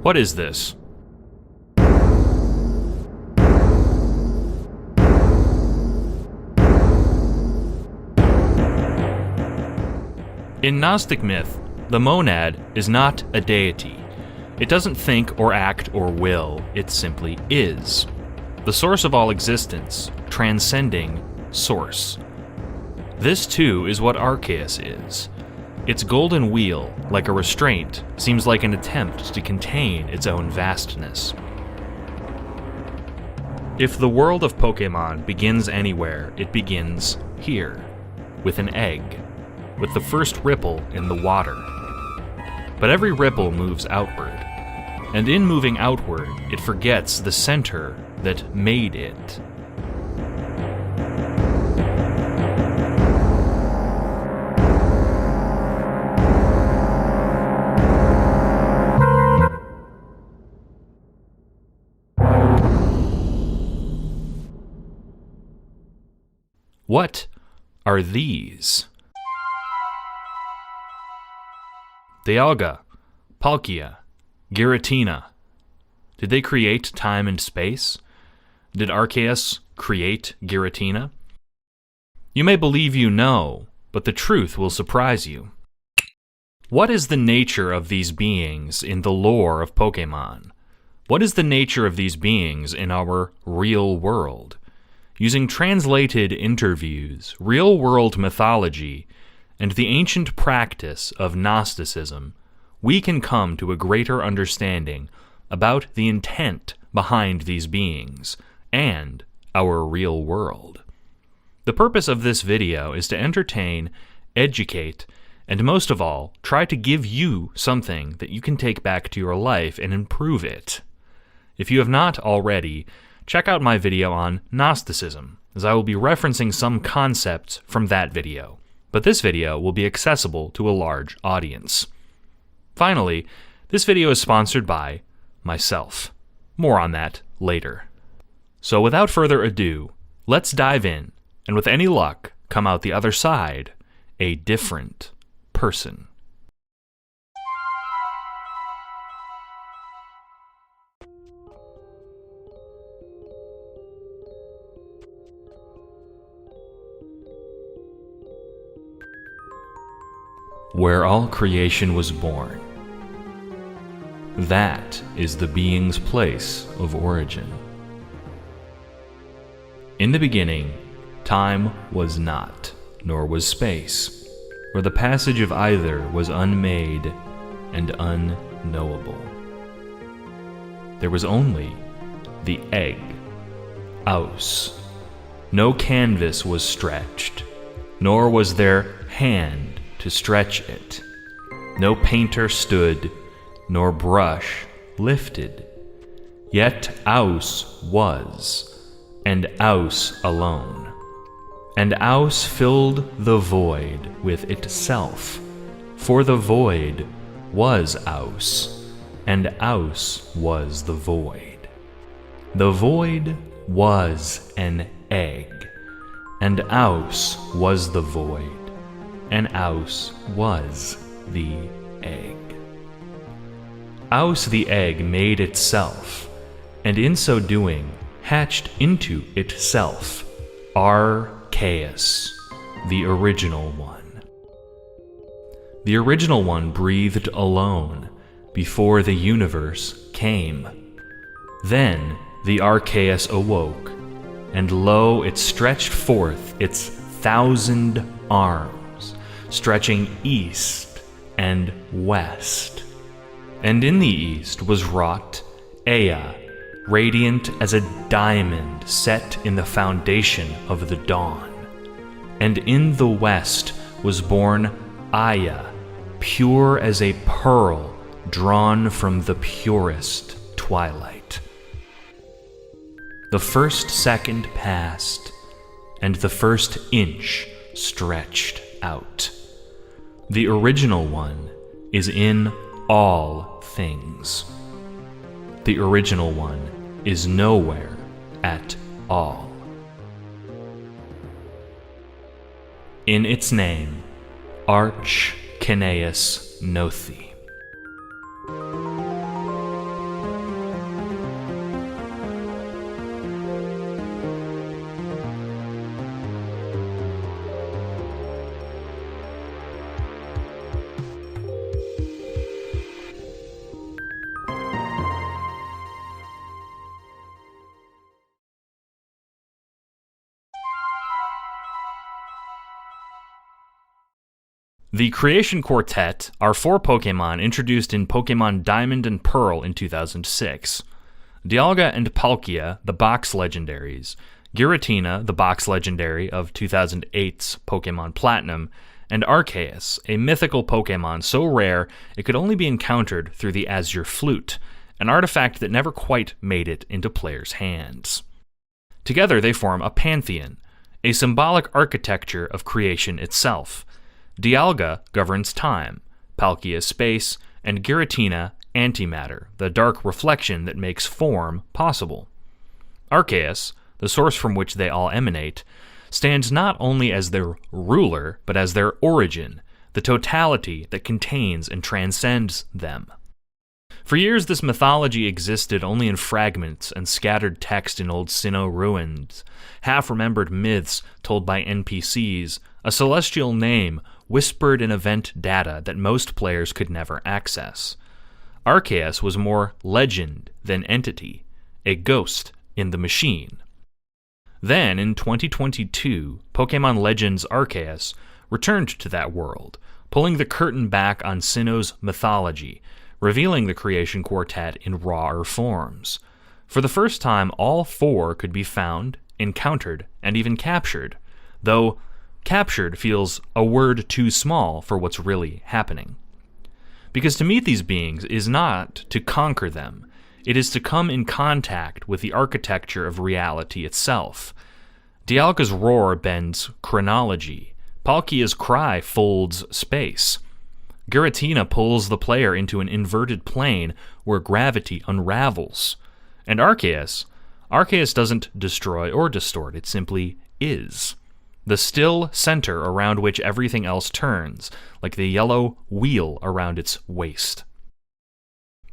What is this? In Gnostic myth, the monad is not a deity. It doesn't think or act or will, it simply is. The source of all existence, transcending source. This too is what Arceus is. Its golden wheel, like a restraint, seems like an attempt to contain its own vastness. If the world of Pokemon begins anywhere, it begins here, with an egg, with the first ripple in the water. But every ripple moves outward, and in moving outward, it forgets the center that made it. What are these? Dialga, Palkia, Giratina. Did they create time and space? Did Arceus create Giratina? You may believe you know, but the truth will surprise you. What is the nature of these beings in the lore of Pokemon? What is the nature of these beings in our real world? Using translated interviews, real-world mythology, and the ancient practice of Gnosticism, we can come to a greater understanding about the intent behind these beings and our real world. The purpose of this video is to entertain, educate, and most of all, try to give you something that you can take back to your life and improve it. If you have not already, check out my video on Gnosticism, as I will be referencing some concepts from that video, but this video will be accessible to a large audience. Finally, this video is sponsored by myself. More on that later. So without further ado, let's dive in, and with any luck, come out the other side a different person. Where all creation was born. That is the being's place of origin. In the beginning, time was not, nor was space, where the passage of either was unmade and unknowable. There was only the egg, Aus. No canvas was stretched, nor was there hand to stretch it. No painter stood, nor brush lifted. Yet Aus was, and Aus alone. And Aus filled the void with itself, for the void was Aus, and Aus was the void. The void was an egg, and Aus was the void, and Aus was the egg. Aus the egg made itself, and in so doing hatched into itself Arceus, the original one. The original one breathed alone before the universe came. Then the Arceus awoke, and lo, it stretched forth its 1,000 arms, stretching east and west. And in the east was wrought Ea, radiant as a diamond set in the foundation of the dawn. And in the west was born Aya, pure as a pearl drawn from the purest twilight. The first second passed, and the first inch stretched out. The original one is in all things. The original one is nowhere at all. In its name, Arch Nothi. The Creation Quartet are 4 Pokemon introduced in Pokemon Diamond and Pearl in 2006. Dialga and Palkia, the box legendaries, Giratina, the box legendary of 2008's Pokemon Platinum, and Arceus, a mythical Pokemon so rare it could only be encountered through the Azure Flute, an artifact that never quite made it into players' hands. Together they form a pantheon, a symbolic architecture of creation itself. Dialga governs time, Palkia space, and Giratina antimatter, the dark reflection that makes form possible. Arceus, the source from which they all emanate, stands not only as their ruler, but as their origin, the totality that contains and transcends them. For years, this mythology existed only in fragments and scattered text in old Sinnoh ruins, half-remembered myths told by NPCs, a celestial name whispered in event data that most players could never access. Arceus was more legend than entity, a ghost in the machine. Then, in 2022, Pokemon Legends Arceus returned to that world, pulling the curtain back on Sinnoh's mythology, revealing the Creation Quartet in rawer forms. For the first time, all 4 could be found, encountered, and even captured, though captured feels a word too small for what's really happening. Because to meet these beings is not to conquer them, it is to come in contact with the architecture of reality itself. Dialga's roar bends chronology, Palkia's cry folds space. Giratina pulls the player into an inverted plane where gravity unravels. And Arceus doesn't destroy or distort, it simply is. The still center around which everything else turns, like the yellow wheel around its waist.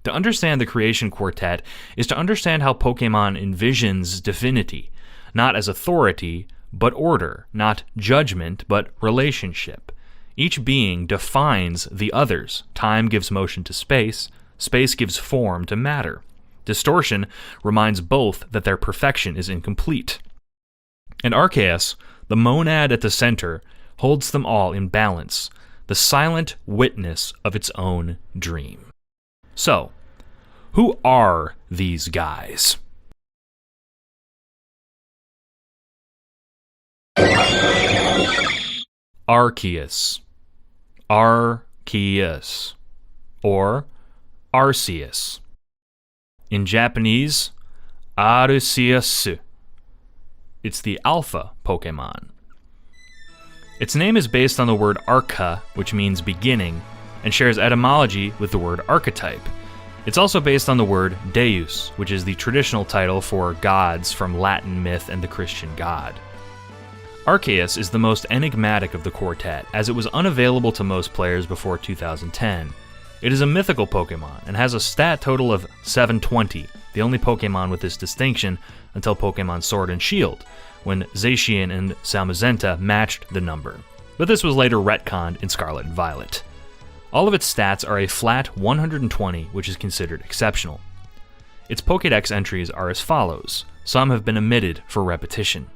To understand the Creation Quartet is to understand how Pokemon envisions divinity, not as authority, but order, not judgment, but relationship. Each being defines the others. Time gives motion to space, space gives form to matter. Distortion reminds both that their perfection is incomplete. And Arceus, the monad at the center, holds them all in balance, the silent witness of its own dream. So, who are these guys? Arceus, or Arceus. In Japanese, Arceus. It's the alpha Pokemon. Its name is based on the word arca, which means beginning, and shares etymology with the word archetype. It's also based on the word deus, which is the traditional title for gods from Latin myth and the Christian God. Arceus is the most enigmatic of the quartet, as it was unavailable to most players before 2010. It is a mythical Pokemon, and has a stat total of 720, the only Pokemon with this distinction until Pokemon Sword and Shield, when Zacian and Zamazenta matched the number, but this was later retconned in Scarlet and Violet. All of its stats are a flat 120, which is considered exceptional. Its Pokédex entries are as follows. Some have been omitted for repetition.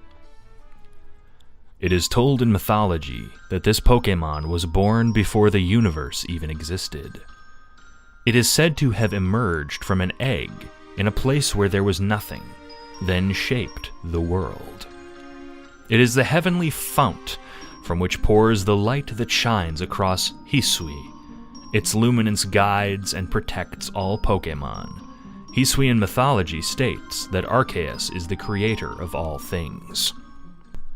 It is told in mythology that this Pokemon was born before the universe even existed. It is said to have emerged from an egg in a place where there was nothing, then shaped the world. It is the heavenly fount from which pours the light that shines across Hisui. Its luminance guides and protects all Pokemon. Hisuian mythology states that Arceus is the creator of all things.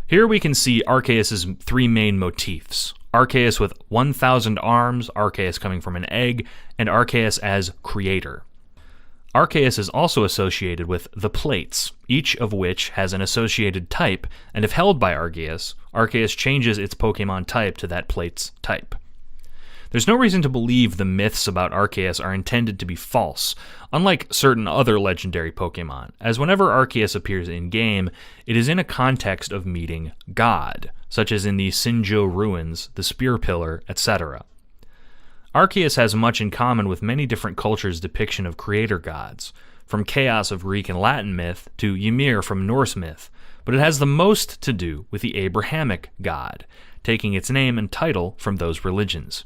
Here we can see Arceus' 3 main motifs. Arceus with 1,000 arms, Arceus coming from an egg, and Arceus as creator. Arceus is also associated with the plates, each of which has an associated type, and if held by Arceus, Arceus changes its Pokemon type to that plate's type. There's no reason to believe the myths about Arceus are intended to be false, unlike certain other legendary Pokemon, as whenever Arceus appears in-game, it is in a context of meeting God, such as in the Sinnoh ruins, the Spear Pillar, etc. Arceus has much in common with many different cultures' depiction of creator gods, from chaos of Greek and Latin myth to Ymir from Norse myth, but it has the most to do with the Abrahamic God, taking its name and title from those religions.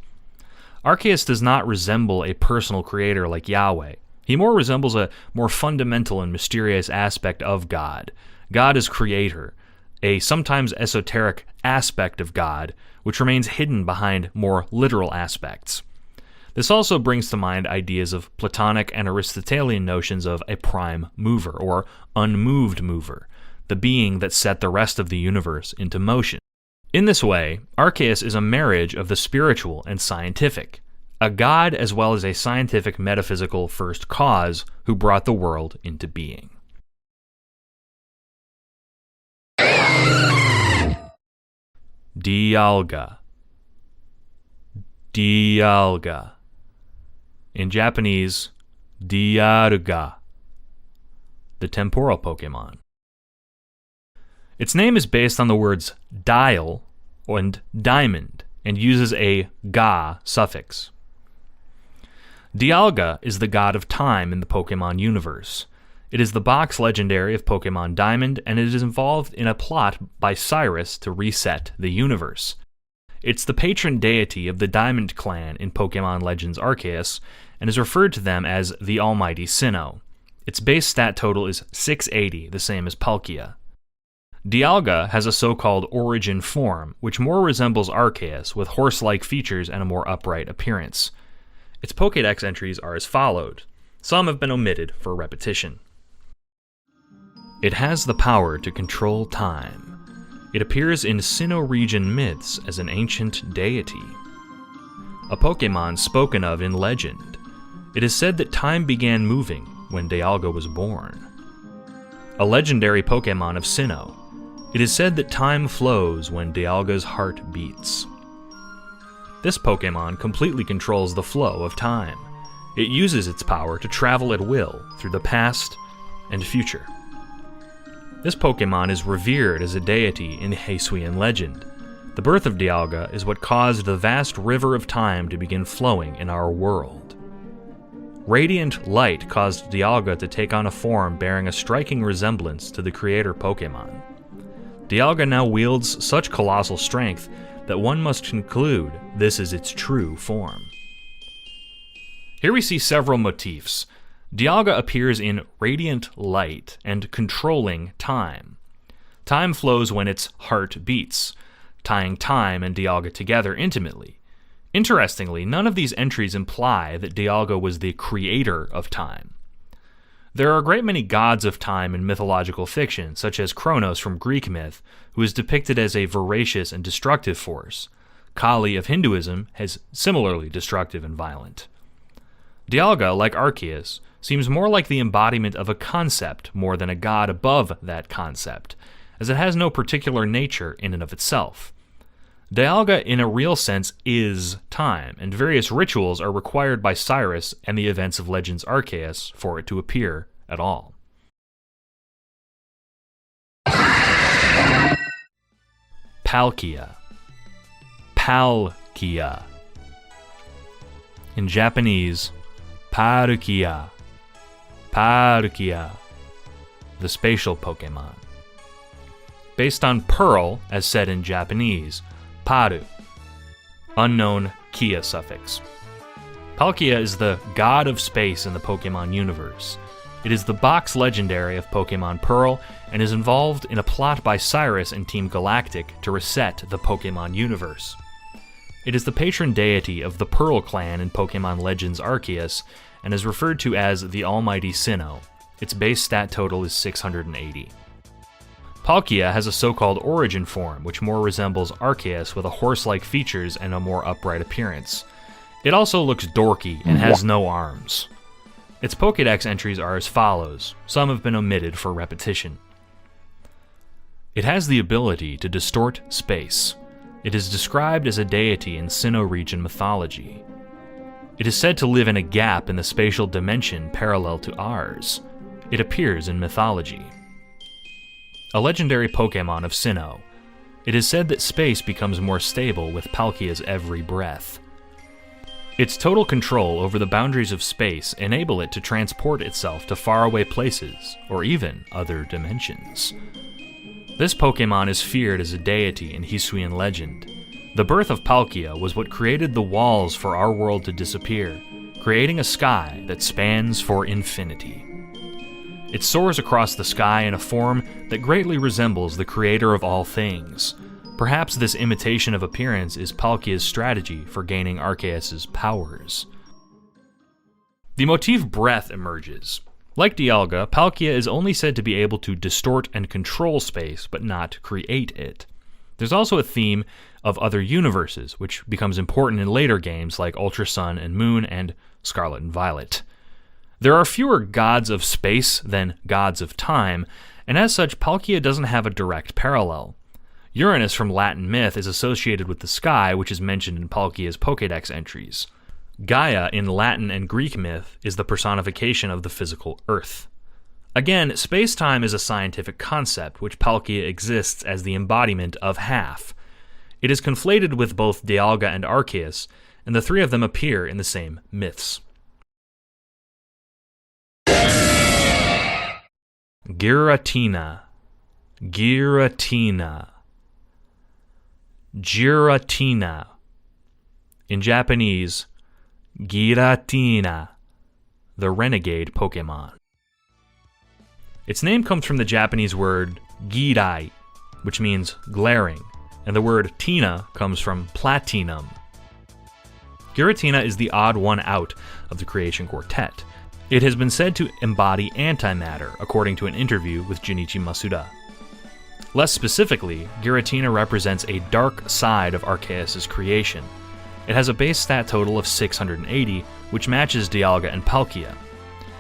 Arceus does not resemble a personal creator like Yahweh. He more resembles a more fundamental and mysterious aspect of God. God is creator, a sometimes esoteric aspect of God, which remains hidden behind more literal aspects. This also brings to mind ideas of Platonic and Aristotelian notions of a prime mover, or unmoved mover, the being that set the rest of the universe into motion. In this way, Arceus is a marriage of the spiritual and scientific, a god as well as a scientific metaphysical first cause who brought the world into being. Dialga. Dialga. In Japanese, Dialga, the temporal Pokemon. Its name is based on the words dial and diamond and uses a ga suffix. Dialga is the god of time in the Pokemon universe. It is the box legendary of Pokemon Diamond, and it is involved in a plot by Cyrus to reset the universe. It's the patron deity of the Diamond Clan in Pokemon Legends Arceus, and is referred to them as the Almighty Sinnoh. Its base stat total is 680, the same as Palkia. Dialga has a so-called origin form, which more resembles Arceus, with horse-like features and a more upright appearance. Its Pokédex entries are as followed. Some have been omitted for repetition. It has the power to control time. It appears in Sinnoh region myths as an ancient deity. A Pokemon spoken of in legend. It is said that time began moving when Dialga was born. A legendary Pokemon of Sinnoh. It is said that time flows when Dialga's heart beats. This Pokemon completely controls the flow of time. It uses its power to travel at will through the past and future. This Pokemon is revered as a deity in Hisuian legend. The birth of Dialga is what caused the vast river of time to begin flowing in our world. Radiant light caused Dialga to take on a form bearing a striking resemblance to the creator Pokemon. Dialga now wields such colossal strength that one must conclude this is its true form. Here we see several motifs. Dialga appears in radiant light and controlling time. Time flows when its heart beats, tying time and Dialga together intimately. Interestingly, none of these entries imply that Dialga was the creator of time. There are a great many gods of time in mythological fiction, such as Kronos from Greek myth, who is depicted as a voracious and destructive force. Kali of Hinduism is similarly destructive and violent. Dialga, like Arceus, seems more like the embodiment of a concept more than a god above that concept, as it has no particular nature in and of itself. Dialga, in a real sense, is time, and various rituals are required by Cyrus and the events of Legends Arceus for it to appear at all. Palkia. Palkia. In Japanese, Palkia. Palkia. The spatial Pokemon. Based on Pearl, as said in Japanese, Paru. Unknown Kia suffix. Palkia is the god of space in the Pokemon universe. It is the box legendary of Pokemon Pearl and is involved in a plot by Cyrus and Team Galactic to reset the Pokemon universe. It is the patron deity of the Pearl clan in Pokemon Legends Arceus and is referred to as the Almighty Sinnoh. Its base stat total is 680. Palkia has a so-called origin form, which more resembles Arceus with a horse-like features and a more upright appearance. It also looks dorky and has no arms. Its Pokédex entries are as follows. Some have been omitted for repetition. It has the ability to distort space. It is described as a deity in Sinnoh region mythology. It is said to live in a gap in the spatial dimension parallel to ours. It appears in mythology. A legendary Pokemon of Sinnoh. It is said that space becomes more stable with Palkia's every breath. Its total control over the boundaries of space enable it to transport itself to faraway places, or even other dimensions. This Pokemon is feared as a deity in Hisuian legend. The birth of Palkia was what created the walls for our world to disappear, creating a sky that spans for infinity. It soars across the sky in a form that greatly resembles the creator of all things. Perhaps this imitation of appearance is Palkia's strategy for gaining Arceus' powers. The motif breath emerges. Like Dialga, Palkia is only said to be able to distort and control space, but not create it. There's also a theme of other universes, which becomes important in later games like Ultra Sun and Moon and Scarlet and Violet. There are fewer gods of space than gods of time, and as such, Palkia doesn't have a direct parallel. Uranus from Latin myth is associated with the sky, which is mentioned in Palkia's Pokédex entries. Gaia in Latin and Greek myth is the personification of the physical earth. Again, space-time is a scientific concept, which Palkia exists as the embodiment of half. It is conflated with both Dialga and Arceus, and the three of them appear in the same myths. Giratina. Giratina. Giratina. In Japanese, Giratina, the renegade Pokemon. Its name comes from the Japanese word girai, which means glaring, and the word tina comes from platinum. Giratina is the odd one out of the creation quartet. It has been said to embody antimatter, according to an interview with Junichi Masuda. Less specifically, Giratina represents a dark side of Arceus' creation. It has a base stat total of 680, which matches Dialga and Palkia.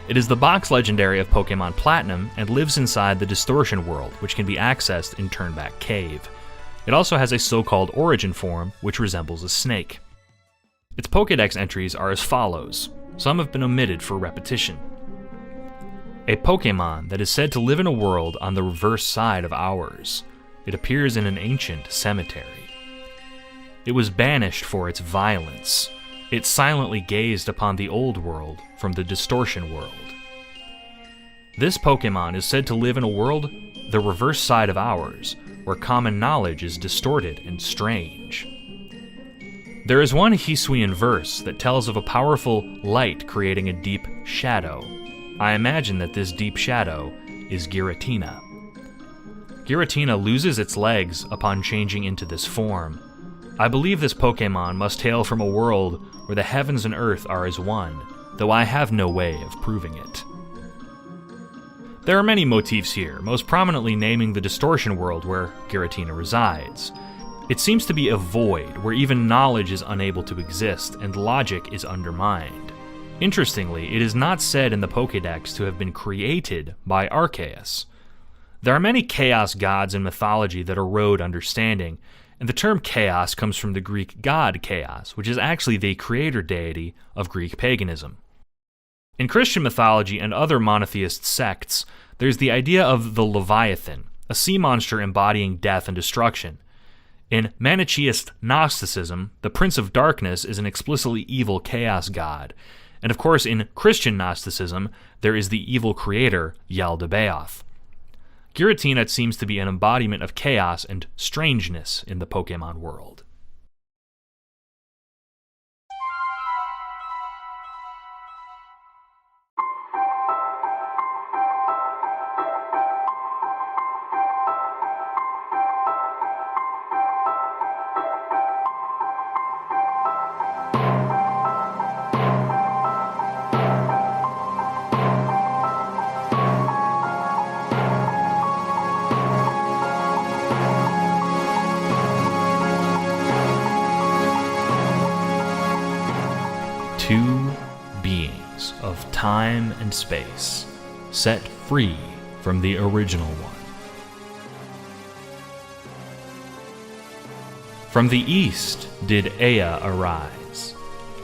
It is the box legendary of Pokemon Platinum and lives inside the Distortion World, which can be accessed in Turnback Cave. It also has a so-called origin form, which resembles a snake. Its Pokédex entries are as follows. Some have been omitted for repetition. A Pokemon that is said to live in a world on the reverse side of ours. It appears in an ancient cemetery. It was banished for its violence. It silently gazed upon the old world from the Distortion World. This Pokemon is said to live in a world the reverse side of ours, where common knowledge is distorted and strange. There is one Hisuian verse that tells of a powerful light creating a deep shadow. I imagine that this deep shadow is Giratina. Giratina loses its legs upon changing into this form. I believe this Pokemon must hail from a world where the heavens and earth are as one, though I have no way of proving it. There are many motifs here, most prominently naming the Distortion World where Giratina resides. It seems to be a void where even knowledge is unable to exist and logic is undermined. Interestingly, it is not said in the Pokédex to have been created by Arceus. There are many chaos gods in mythology that erode understanding, and the term chaos comes from the Greek god Chaos, which is actually the creator deity of Greek paganism. In Christian mythology and other monotheist sects, there's the idea of the Leviathan, a sea monster embodying death and destruction. In Manichaeist Gnosticism, the Prince of Darkness is an explicitly evil chaos god, and of course in Christian Gnosticism, there is the evil creator Yaldabaoth. Giratina seems to be an embodiment of chaos and strangeness in the Pokemon world. Two beings of time and space, set free from the original one. From the east did Ea arise,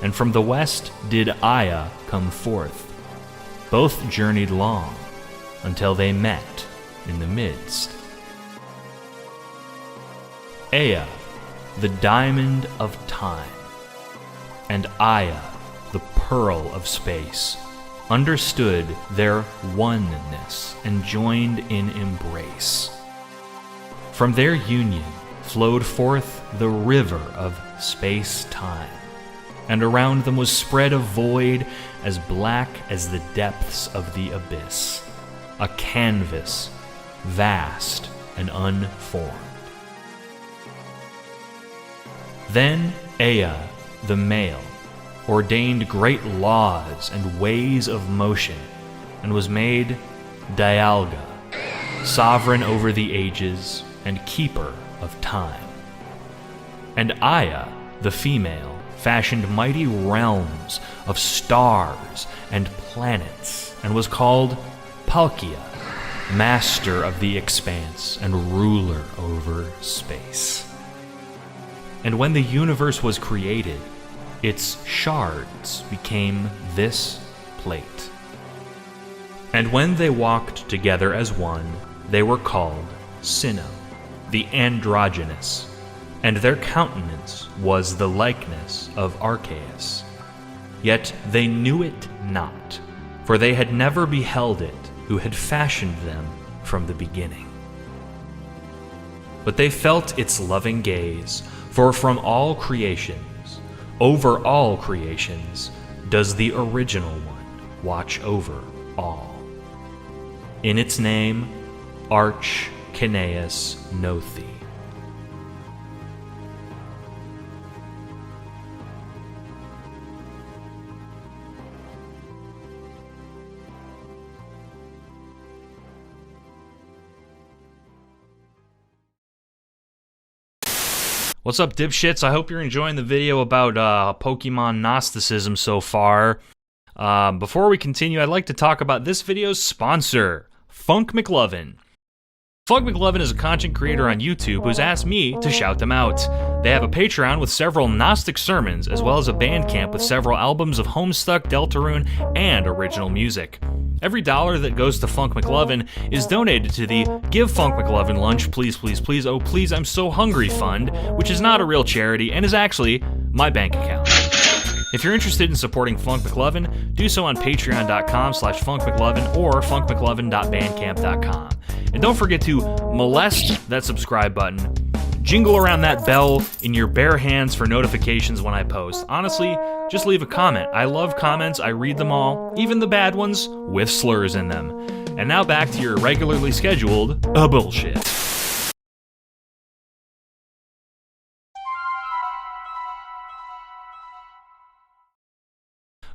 and from the west did Aya come forth. Both journeyed long, until they met in the midst. Ea, the diamond of time, and Aya, the pearl of space, understood their oneness and joined in embrace. From their union flowed forth the river of space-time, and around them was spread a void as black as the depths of the abyss, a canvas vast and unformed. Then Ea, the male, ordained great laws and ways of motion, and was made Dialga, sovereign over the ages and keeper of time. And Aya, the female, fashioned mighty realms of stars and planets, and was called Palkia, master of the expanse and ruler over space. And when the universe was created, its shards became this plate. And when they walked together as one, they were called Sinnoh, the androgynous, and their countenance was the likeness of Arceus. Yet they knew it not, for they had never beheld it who had fashioned them from the beginning. But they felt its loving gaze, for from all creations, over all creations, does the original one watch over all. In its name, Arch-Kineas Nothi. What's up, dipshits? I hope you're enjoying the video about Pokemon Gnosticism so far. Before we continue, I'd like to talk about this video's sponsor, McLovin. McLovin is a content creator on YouTube who's asked me to shout them out. They have a Patreon with several Gnostic sermons, as well as a Bandcamp with several albums of Homestuck, Deltarune, and original music. Every dollar that goes to McLovin is donated to the Give McLovin Lunch, Please, Please, Please, Oh Please, I'm So Hungry Fund, which is not a real charity and is actually my bank account. If you're interested in supporting McLovin, do so on patreon.com/funkmclovin or funkmclovin.bandcamp.com. And don't forget to molest that subscribe button, jingle around that bell in your bare hands for notifications when I post. Honestly, just leave a comment. I love comments, I read them all, even the bad ones with slurs in them. And now back to your regularly scheduled bullshit.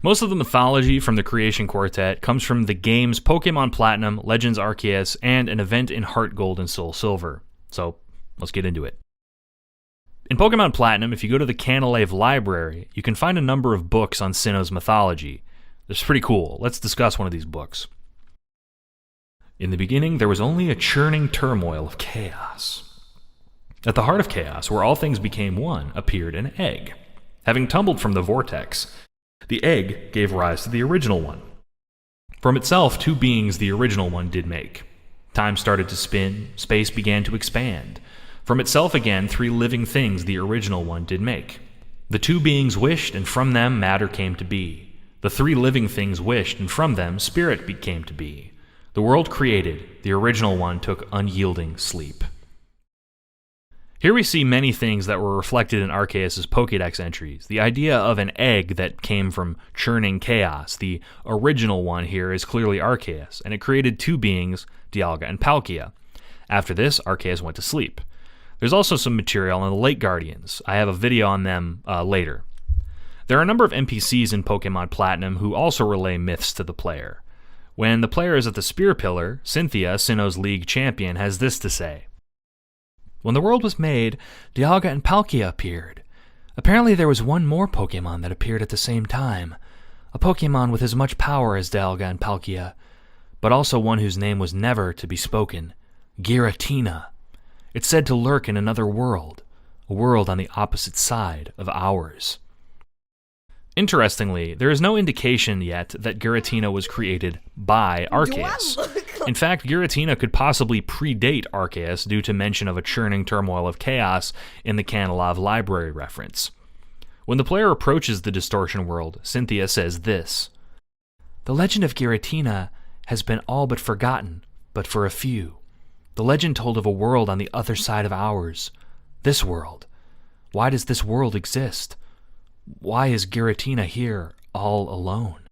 Most of the mythology from the Creation Quartet comes from the games Pokemon Platinum, Legends Arceus, and an event in Heart Gold and Soul Silver. So, let's get into it. In Pokemon Platinum, if you go to the Canalave Library, you can find a number of books on Sinnoh's mythology. It's pretty cool. Let's discuss one of these books. In the beginning, there was only a churning turmoil of chaos. At the heart of chaos, where all things became one, appeared an egg. Having tumbled from the vortex, the egg gave rise to the original one. From itself, two beings the original one did make. Time started to spin, space began to expand. From itself again, three living things the original one did make. The two beings wished, and from them matter came to be. The three living things wished, and from them spirit came to be. The world created, the original one took unyielding sleep. Here we see many things that were reflected in Arceus' Pokédex entries. The idea of an egg that came from churning chaos. The original one here is clearly Arceus, and it created two beings, Dialga and Palkia. After this, Arceus went to sleep. There's also some material on the Lake Guardians. I have a video on them later. There are a number of NPCs in Pokemon Platinum who also relay myths to the player. When the player is at the Spear Pillar, Cynthia, Sinnoh's League champion, has this to say. When the world was made, Dialga and Palkia appeared. Apparently there was one more Pokemon that appeared at the same time. A Pokemon with as much power as Dialga and Palkia, but also one whose name was never to be spoken. Giratina. It's said to lurk in another world, a world on the opposite side of ours. Interestingly, there is no indication yet that Giratina was created by Arceus. In fact, Giratina could possibly predate Arceus due to mention of a churning turmoil of chaos in the Canalave Library reference. When the player approaches the Distortion World, Cynthia says this. The legend of Giratina has been all but forgotten, but for a few. The legend told of a world on the other side of ours. This world. Why does this world exist? Why is Giratina here all alone?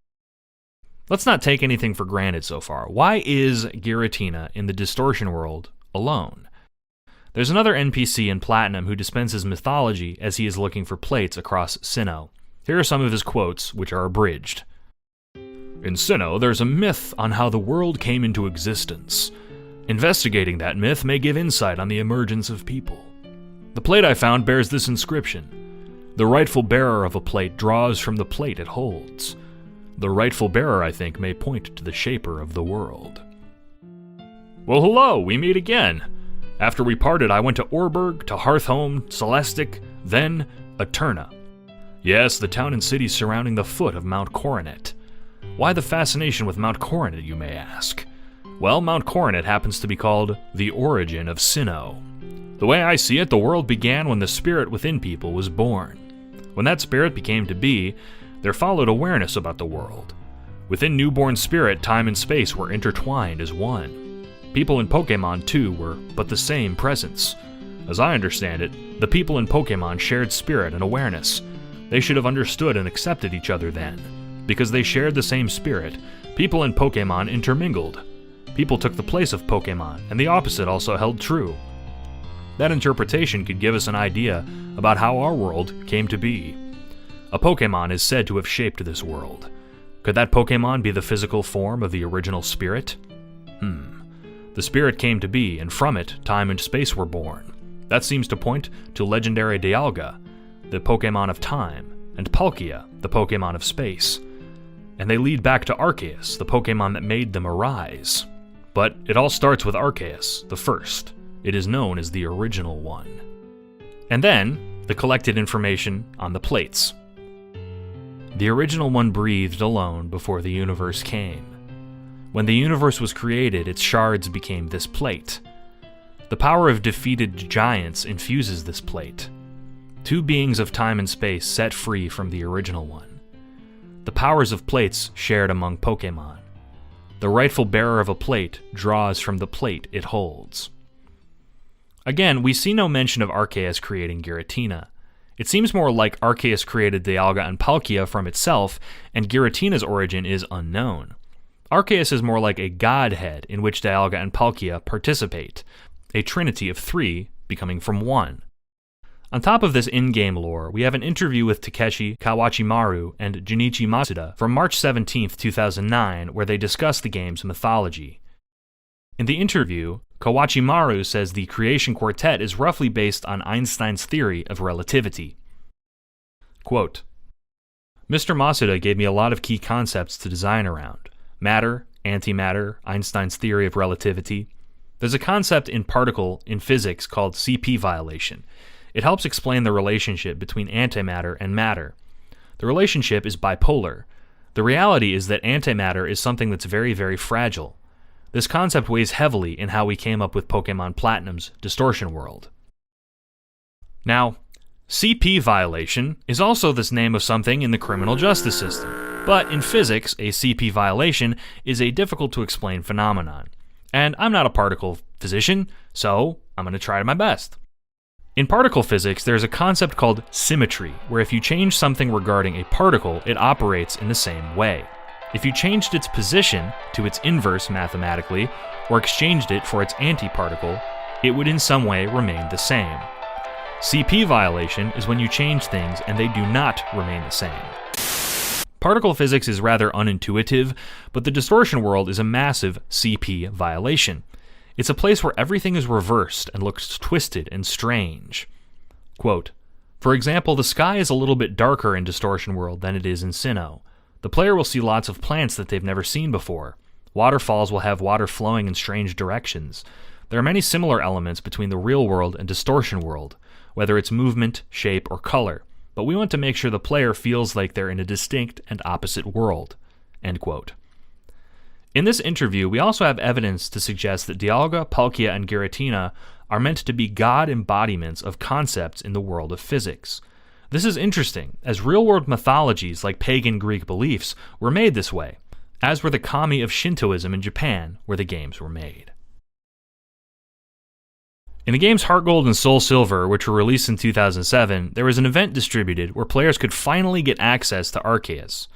Let's not take anything for granted so far. Why is Giratina in the distortion world alone? There's another NPC in Platinum who dispenses mythology as he is looking for plates across Sinnoh. Here are some of his quotes, which are abridged. In Sinnoh, there's a myth on how the world came into existence. Investigating that myth may give insight on the emergence of people. The plate I found bears this inscription. The rightful bearer of a plate draws from the plate it holds. The rightful bearer, I think, may point to the shaper of the world. Well, hello, we meet again. After we parted, I went to Orberg, to Hearthhome, Celestic, then Eterna. Yes, the town and city surrounding the foot of Mount Coronet. Why the fascination with Mount Coronet, you may ask? Well, Mount Coronet happens to be called the origin of Sinnoh. The way I see it, the world began when the spirit within people was born. When that spirit became to be, there followed awareness about the world. Within newborn spirit, time and space were intertwined as one. People in Pokemon, too, were but the same presence. As I understand it, the people in Pokemon shared spirit and awareness. They should have understood and accepted each other then. Because they shared the same spirit, people in Pokemon intermingled. People took the place of Pokemon, and the opposite also held true. That interpretation could give us an idea about how our world came to be. A Pokemon is said to have shaped this world. Could that Pokemon be the physical form of the original spirit? The spirit came to be, and from it, time and space were born. That seems to point to legendary Dialga, the Pokemon of time, and Palkia, the Pokemon of space. And they lead back to Arceus, the Pokemon that made them arise. But it all starts with Arceus, the first. It is known as the original one. And then, the collected information on the plates. The original one breathed alone before the universe came. When the universe was created, its shards became this plate. The power of defeated giants infuses this plate. Two beings of time and space set free from the original one. The powers of plates shared among Pokemon. The rightful bearer of a plate draws from the plate it holds. Again, we see no mention of Arceus creating Giratina. It seems more like Arceus created Dialga and Palkia from itself, and Giratina's origin is unknown. Arceus is more like a godhead in which Dialga and Palkia participate, a trinity of three becoming from one. On top of this in-game lore, we have an interview with Takeshi Kawachimaru and Junichi Masuda from March 17, 2009, where they discuss the game's mythology. In the interview, Kawachimaru says the creation quartet is roughly based on Einstein's theory of relativity. Quote, Mr. Masuda gave me a lot of key concepts to design around. Matter, antimatter, Einstein's theory of relativity. There's a concept in particle in physics called CP violation. It helps explain the relationship between antimatter and matter. The relationship is bipolar. The reality is that antimatter is something that's very, very fragile. This concept weighs heavily in how we came up with Pokemon Platinum's distortion world. Now, CP violation is also the name of something in the criminal justice system, but in physics, a CP violation is a difficult-to-explain phenomenon. And I'm not a particle physician, so I'm going to try my best. In particle physics, there's a concept called symmetry, where if you change something regarding a particle, it operates in the same way. If you changed its position to its inverse mathematically, or exchanged it for its antiparticle, it would in some way remain the same. CP violation is when you change things and they do not remain the same. Particle physics is rather unintuitive, but the distortion world is a massive CP violation. It's a place where everything is reversed and looks twisted and strange. Quote, for example, the sky is a little bit darker in Distortion World than it is in Sinnoh. The player will see lots of plants that they've never seen before. Waterfalls will have water flowing in strange directions. There are many similar elements between the real world and Distortion World, whether it's movement, shape, or color, but we want to make sure the player feels like they're in a distinct and opposite world. End quote. In this interview, we also have evidence to suggest that Dialga, Palkia, and Giratina are meant to be god embodiments of concepts in the world of physics. This is interesting, as real-world mythologies like pagan Greek beliefs were made this way, as were the kami of Shintoism in Japan, where the games were made. In the games Heart Gold and Soul Silver, which were released in 2007, there was an event distributed where players could finally get access to Arceus.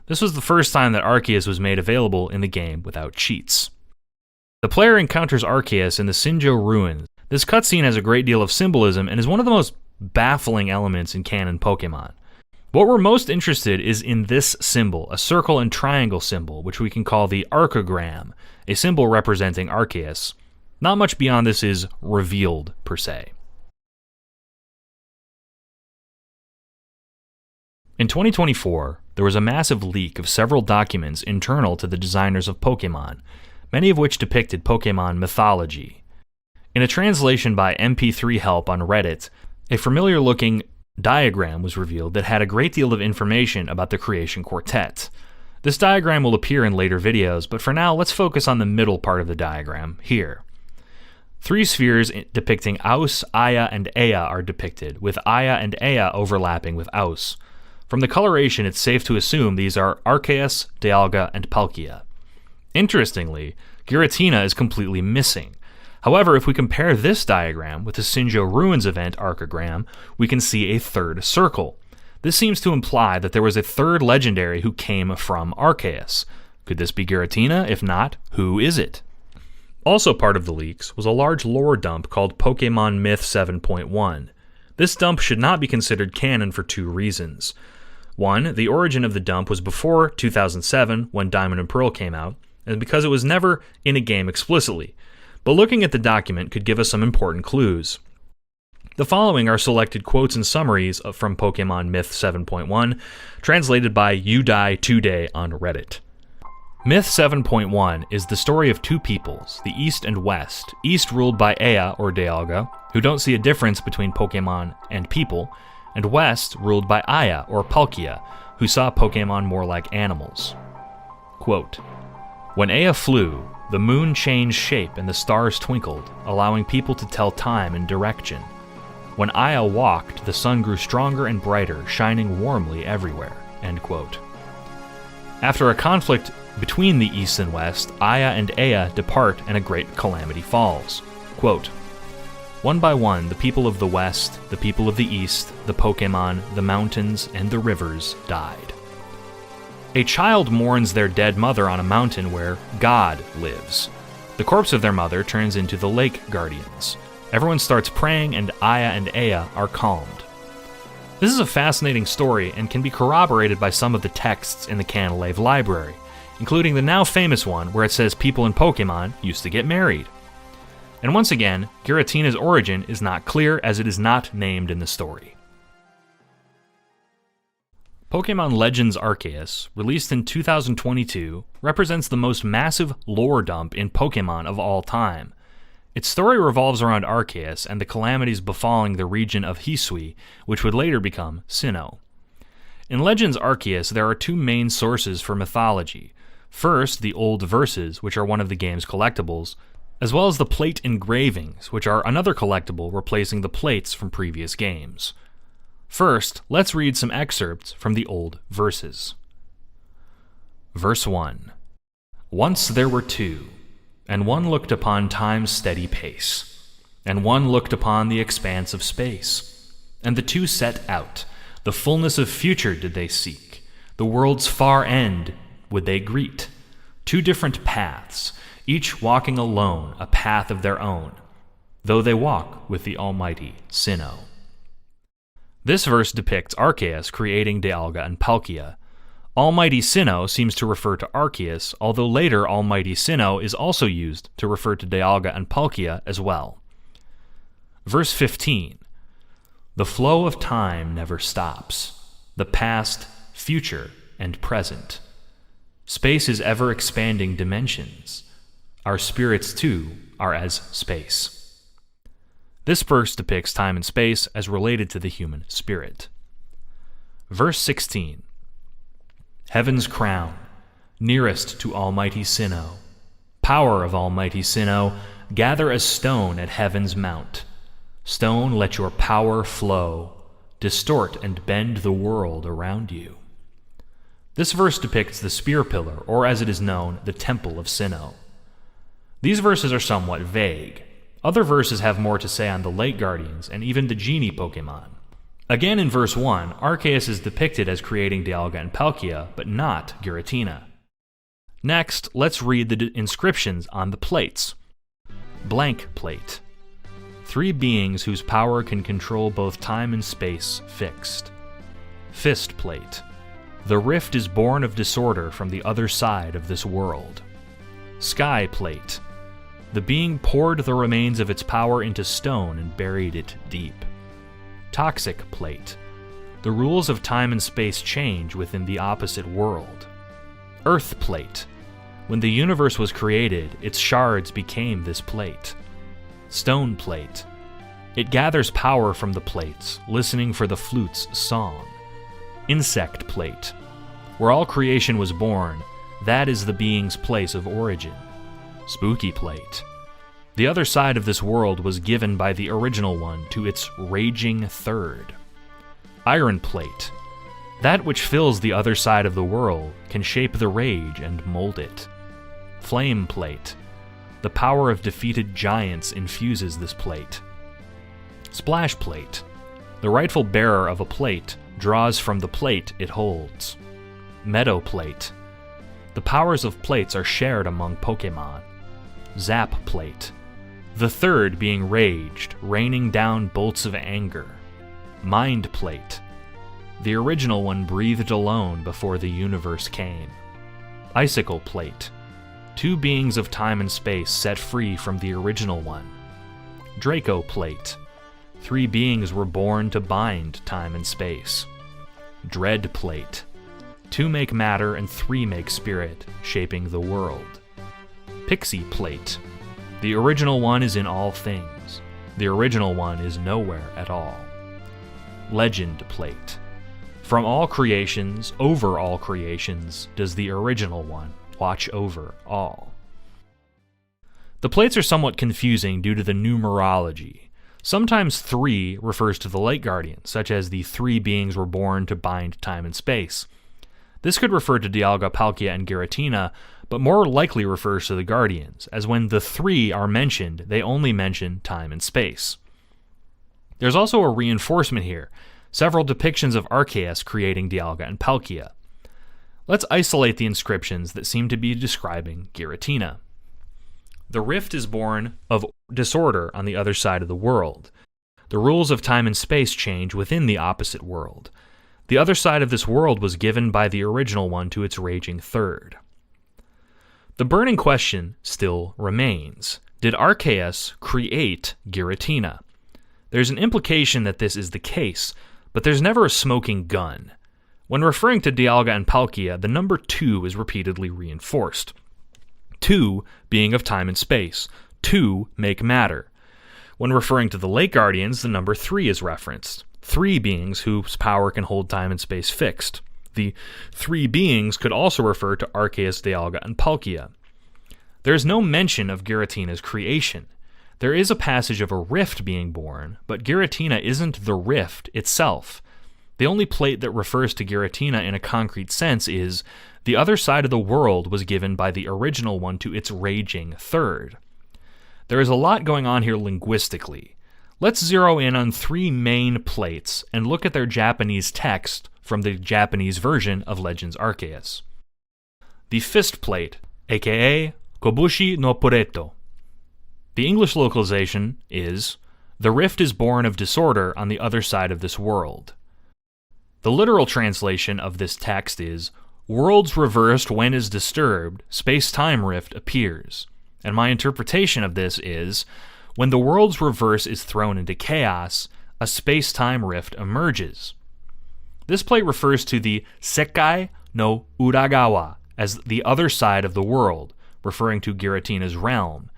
This was the first time that Arceus was made available in the game without cheats. The player encounters Arceus in the Sinnoh ruins. This cutscene has a great deal of symbolism and is one of the most baffling elements in canon Pokemon. What we're most interested is in this symbol, a circle and triangle symbol, which we can call the Arcogram, a symbol representing Arceus. Not much beyond this is revealed, per se. In 2024, there was a massive leak of several documents internal to the designers of Pokemon, many of which depicted Pokemon mythology. In a translation by MP3 Help on Reddit, a familiar-looking diagram was revealed that had a great deal of information about the creation quartet. This diagram will appear in later videos, but for now, let's focus on the middle part of the diagram, here. 3 spheres depicting Aus, Aya, and Ea are depicted, with Aya and Ea overlapping with Aus. From the coloration, it's safe to assume these are Arceus, Dialga, and Palkia. Interestingly, Giratina is completely missing. However, if we compare this diagram with the Sinnoh Ruins event arcogram, we can see a third circle. This seems to imply that there was a third legendary who came from Arceus. Could this be Giratina? If not, who is it? Also part of the leaks was a large lore dump called Pokemon Myth 7.1. This dump should not be considered canon for 2 reasons. 1, the origin of the dump was before 2007, when Diamond and Pearl came out, and because it was never in a game explicitly. But looking at the document could give us some important clues. The following are selected quotes and summaries from Pokemon Myth 7.1, translated by UDie2Day on Reddit. Myth 7.1 is the story of 2 peoples, the East and West, East ruled by Ea or Dialga, who don't see a difference between Pokemon and people, and West ruled by Aya or Palkia, who saw Pokemon more like animals. Quote, "When Ea flew, the moon changed shape and the stars twinkled, allowing people to tell time and direction. When Aya walked, the sun grew stronger and brighter, shining warmly everywhere." End quote. After a conflict between the East and West, Aya and Ea depart and a great calamity falls. Quote, "One by one, the people of the West, the people of the East, the Pokemon, the mountains, and the rivers died. A child mourns their dead mother on a mountain where God lives. The corpse of their mother turns into the lake guardians. Everyone starts praying and Aya and Ea are calmed." This is a fascinating story and can be corroborated by some of the texts in the Canalave library, including the now famous one where it says people in Pokemon used to get married. And once again, Giratina's origin is not clear as it is not named in the story. Pokemon Legends Arceus, released in 2022, represents the most massive lore dump in Pokemon of all time. Its story revolves around Arceus and the calamities befalling the region of Hisui, which would later become Sinnoh. In Legends Arceus, there are 2 main sources for mythology. First, the old verses, which are one of the game's collectibles, as well as the plate engravings, which are another collectible replacing the plates from previous games. First, let's read some excerpts from the old verses. Verse 1. "Once there were 2, and one looked upon time's steady pace, and one looked upon the expanse of space. And the 2 set out, the fullness of future did they seek, the world's far end would they greet. 2 different paths, each walking alone a path of their own, though they walk with the almighty Sinnoh." This verse depicts Arceus creating Dialga and Palkia. Almighty Sinnoh seems to refer to Arceus, although later Almighty Sinnoh is also used to refer to Dialga and Palkia as well. Verse 15. "The flow of time never stops, the past, future, and present. Space is ever-expanding dimensions. Our spirits, too, are as space." This verse depicts time and space as related to the human spirit. Verse 16. "Heaven's crown, nearest to Almighty Sinnoh. Power of Almighty Sinnoh, gather as stone at heaven's mount. Stone, let your power flow, distort and bend the world around you." This verse depicts the spear pillar, or as it is known, the Temple of Sinnoh. These verses are somewhat vague. Other verses have more to say on the Light Guardians and even the Genie Pokemon. Again in verse 1, Arceus is depicted as creating Dialga and Palkia, but not Giratina. Next, let's read the inscriptions on the plates. Blank plate. 3 beings whose power can control both time and space fixed. Fist plate. The rift is born of disorder from the other side of this world. Sky plate. The being poured the remains of its power into stone and buried it deep. Toxic plate. The rules of time and space change within the opposite world. Earth plate. When the universe was created, its shards became this plate. Stone plate. It gathers power from the plates, listening for the flute's song. Insect plate. Where all creation was born, that is the being's place of origin. Spooky plate. The other side of this world was given by the original one to its raging third. Iron plate. That which fills the other side of the world can shape the rage and mold it. Flame plate. The power of defeated giants infuses this plate. Splash plate. The rightful bearer of a plate draws from the plate it holds. Meadow plate. The powers of plates are shared among Pokemon. Zap plate. The third being raged, raining down bolts of anger. Mind plate. The original one breathed alone before the universe came. Icicle plate. 2 beings of time and space set free from the original one. Draco plate. 3 beings were born to bind time and space. Dread plate. 2 make matter and 3 make spirit, shaping the world. Pixie plate. The original one is in all things. The original one is nowhere at all. Legend plate. From all creations, over all creations, does the original one watch over all. The plates are somewhat confusing due to the numerology. Sometimes 3 refers to the Light Guardians, such as the 3 beings were born to bind time and space. This could refer to Dialga, Palkia, and Giratina, but more likely refers to the Guardians, as when the 3 are mentioned, they only mention time and space. There's also a reinforcement here, several depictions of Arceus creating Dialga and Palkia. Let's isolate the inscriptions that seem to be describing Giratina. The rift is born of disorder on the other side of the world. The rules of time and space change within the opposite world. The other side of this world was given by the original one to its raging third. The burning question still remains. Did Arceus create Giratina? There's an implication that this is the case, but there's never a smoking gun. When referring to Dialga and Palkia, the number 2 is repeatedly reinforced. 2 being of time and space. 2 make matter. When referring to the Light Guardians, the number 3 is referenced. 3 beings whose power can hold time and space fixed. The 3 beings could also refer to Arceus, Dialga, and Palkia. There is no mention of Giratina's creation. There is a passage of a rift being born, but Giratina isn't the rift itself. The only plate that refers to Giratina in a concrete sense is, the other side of the world was given by the original one to its raging third. There is a lot going on here linguistically. Let's zero in on 3 main plates and look at their Japanese text from the Japanese version of Legends Arceus. The fist plate, aka Kobushi no Pureto. The English localization is, the rift is born of disorder on the other side of this world. The literal translation of this text is, worlds reversed when is disturbed, space-time rift appears. And my interpretation of this is, when the world's reverse is thrown into chaos, a space-time rift emerges. This plate refers to the Sekai no Uragawa as the other side of the world, referring to Giratina's realm.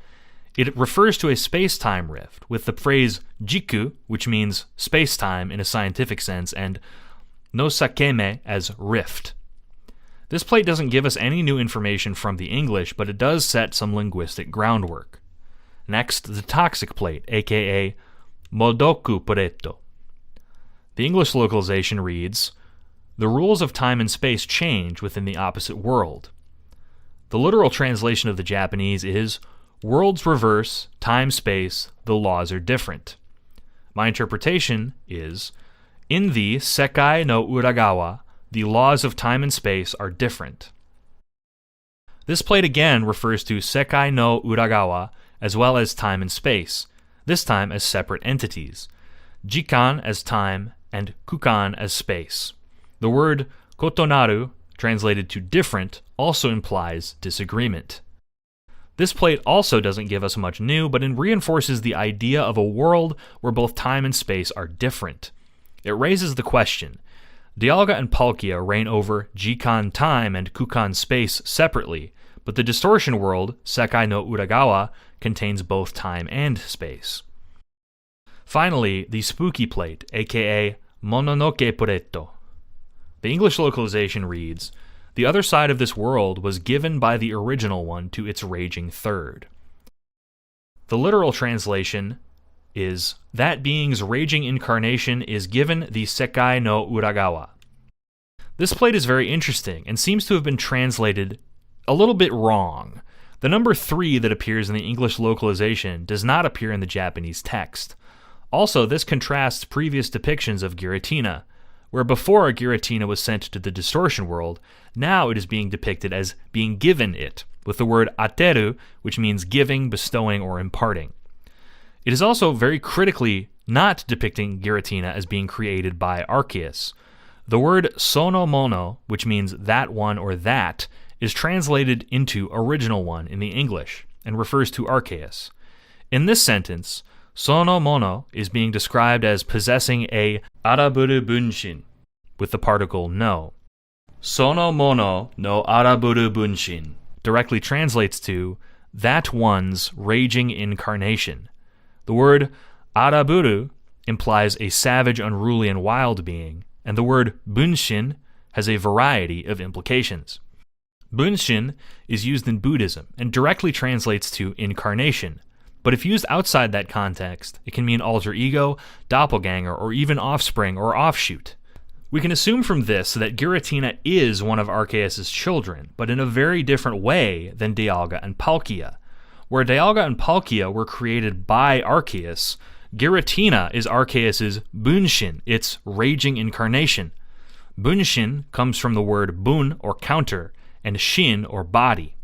It refers to a space-time rift, with the phrase jiku, which means space-time in a scientific sense, and no sakeme as rift. This plate doesn't give us any new information from the English, but it does set some linguistic groundwork. Next, the toxic plate, aka Modoku Pureto. The English localization reads, the rules of time and space change within the opposite world. The literal translation of the Japanese is, Worlds reverse, time-space, the laws are different. My interpretation is, in the Sekai no Uragawa, the laws of time and space are different. This plate again refers to Sekai no Uragawa as well as time and space, this time as separate entities. Jikan as time and Kukan as space. The word kotonaru, translated to different, also implies disagreement. This plate also doesn't give us much new, but it reinforces the idea of a world where both time and space are different. It raises the question, Dialga and Palkia reign over Jikan time and Kukan space separately, but the distortion world, Sekai no Uragawa, contains both time and space. Finally, the spooky plate, aka Mononoke Puretto. The English localization reads, the other side of this world was given by the original one to its raging third. The literal translation is, that being's raging incarnation is given the Sekai no Uragawa. This plate is very interesting and seems to have been translated a little bit wrong. The number 3 that appears in the English localization does not appear in the Japanese text. Also, this contrasts previous depictions of Giratina, where before Giratina was sent to the distortion world, now it is being depicted as being given it, with the word ateru, which means giving, bestowing, or imparting. It is also very critically not depicting Giratina as being created by Arceus. The word sono mono, which means that one or that, is translated into original one in the English, and refers to Arceus. In this sentence, sono mono is being described as possessing a araburu bunshin, with the particle no. Sono mono no araburu bunshin directly translates to that one's raging incarnation. The word araburu implies a savage, unruly, and wild being, and the word bunshin has a variety of implications. Bunshin is used in Buddhism and directly translates to incarnation, but if used outside that context, it can mean alter ego, doppelganger, or even offspring or offshoot. We can assume from this that Giratina is one of Arceus' children, but in a very different way than Dialga and Palkia. Where Dialga and Palkia were created by Arceus, Giratina is Arceus' bunshin, its raging incarnation. Bunshin comes from the word bun, or counter, and shin, or body.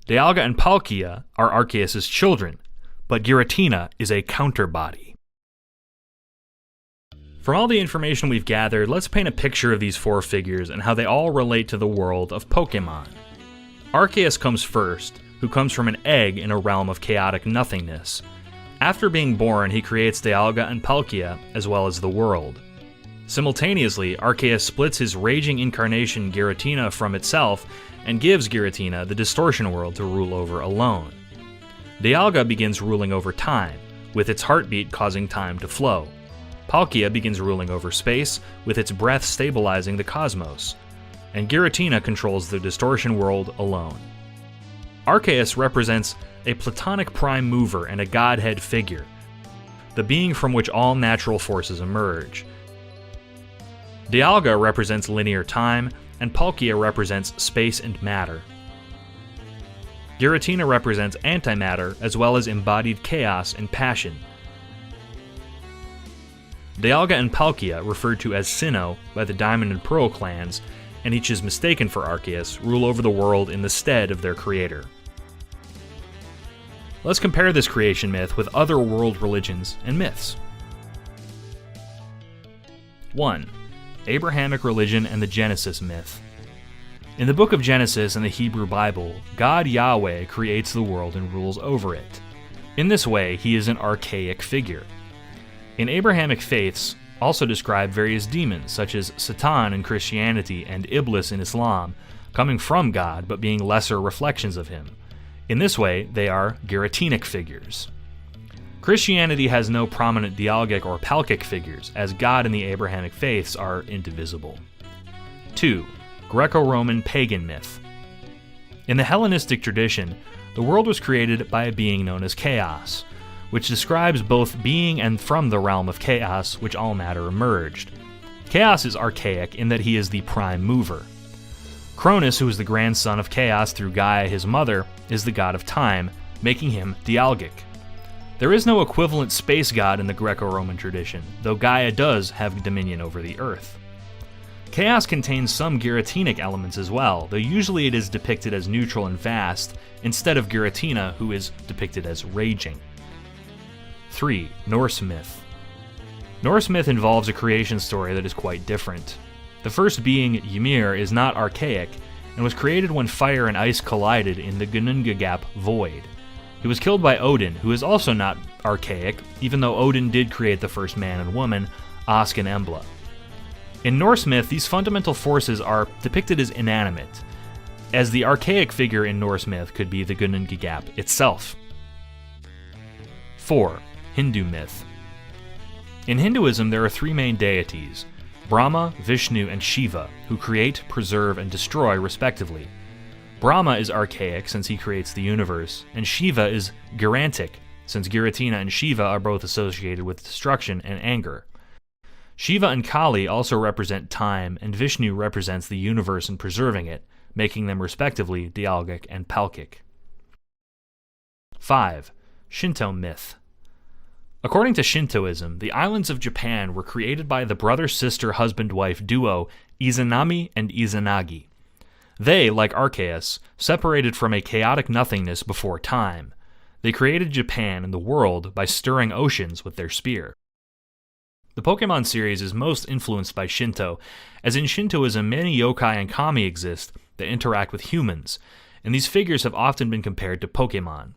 Dialga and Palkia are Arceus' children, but Giratina is a counterbody. From all the information we've gathered, let's paint a picture of these 4 figures and how they all relate to the world of Pokemon. Arceus comes first, who comes from an egg in a realm of chaotic nothingness. After being born, he creates Dialga and Palkia, as well as the world. Simultaneously, Arceus splits his raging incarnation Giratina from itself and gives Giratina the distortion world to rule over alone. Dialga begins ruling over time, with its heartbeat causing time to flow. Palkia begins ruling over space, with its breath stabilizing the cosmos. And Giratina controls the distortion world alone. Arceus represents a platonic prime mover and a godhead figure, the being from which all natural forces emerge. Dialga represents linear time, and Palkia represents space and matter. Giratina represents antimatter as well as embodied chaos and passion. Dialga and Palkia, referred to as Sinnoh by the Diamond and Pearl clans, and each is mistaken for Arceus, rule over the world in the stead of their creator. Let's compare this creation myth with other world religions and myths. 1. Abrahamic religion and the Genesis myth. In the book of Genesis in the Hebrew Bible, God Yahweh creates the world and rules over it. In this way, he is an archaic figure. In Abrahamic faiths, also describe various demons, such as Satan in Christianity and Iblis in Islam, coming from God but being lesser reflections of him. In this way, they are Giratinic figures. Christianity has no prominent Dialgic or Palkic figures, as God and the Abrahamic faiths are indivisible. 2. Greco-Roman pagan myth. In the Hellenistic tradition, the world was created by a being known as Chaos, which describes both being and from the realm of chaos, which all matter emerged. Chaos is archaic in that he is the prime mover. Cronus, who is the grandson of Chaos through Gaia, his mother, is the god of time, making him Dialgic. There is no equivalent space god in the Greco-Roman tradition, though Gaia does have dominion over the Earth. Chaos contains some Giratinic elements as well, though usually it is depicted as neutral and vast, instead of Giratina, who is depicted as raging. 3. Norse myth. Norse myth involves a creation story that is quite different. The first being, Ymir, is not archaic, and was created when fire and ice collided in the Ginnungagap void. He was killed by Odin, who is also not archaic, even though Odin did create the first man and woman, Ask and Embla. In Norse myth, these fundamental forces are depicted as inanimate, as the archaic figure in Norse myth could be the Ginnungagap itself. 4. Hindu myth. In Hinduism, there are three main deities, Brahma, Vishnu, and Shiva, who create, preserve, and destroy respectively. Brahma is archaic since he creates the universe, and Shiva is Girantic, since Giratina and Shiva are both associated with destruction and anger. Shiva and Kali also represent time, and Vishnu represents the universe and preserving it, making them respectively Dialgic and Palkic. 5. Shinto myth. According to Shintoism, the islands of Japan were created by the brother-sister-husband-wife duo Izanami and Izanagi. They, like Arceus, separated from a chaotic nothingness before time. They created Japan and the world by stirring oceans with their spear. The Pokemon series is most influenced by Shinto, as in Shintoism many yokai and kami exist that interact with humans, and these figures have often been compared to Pokemon.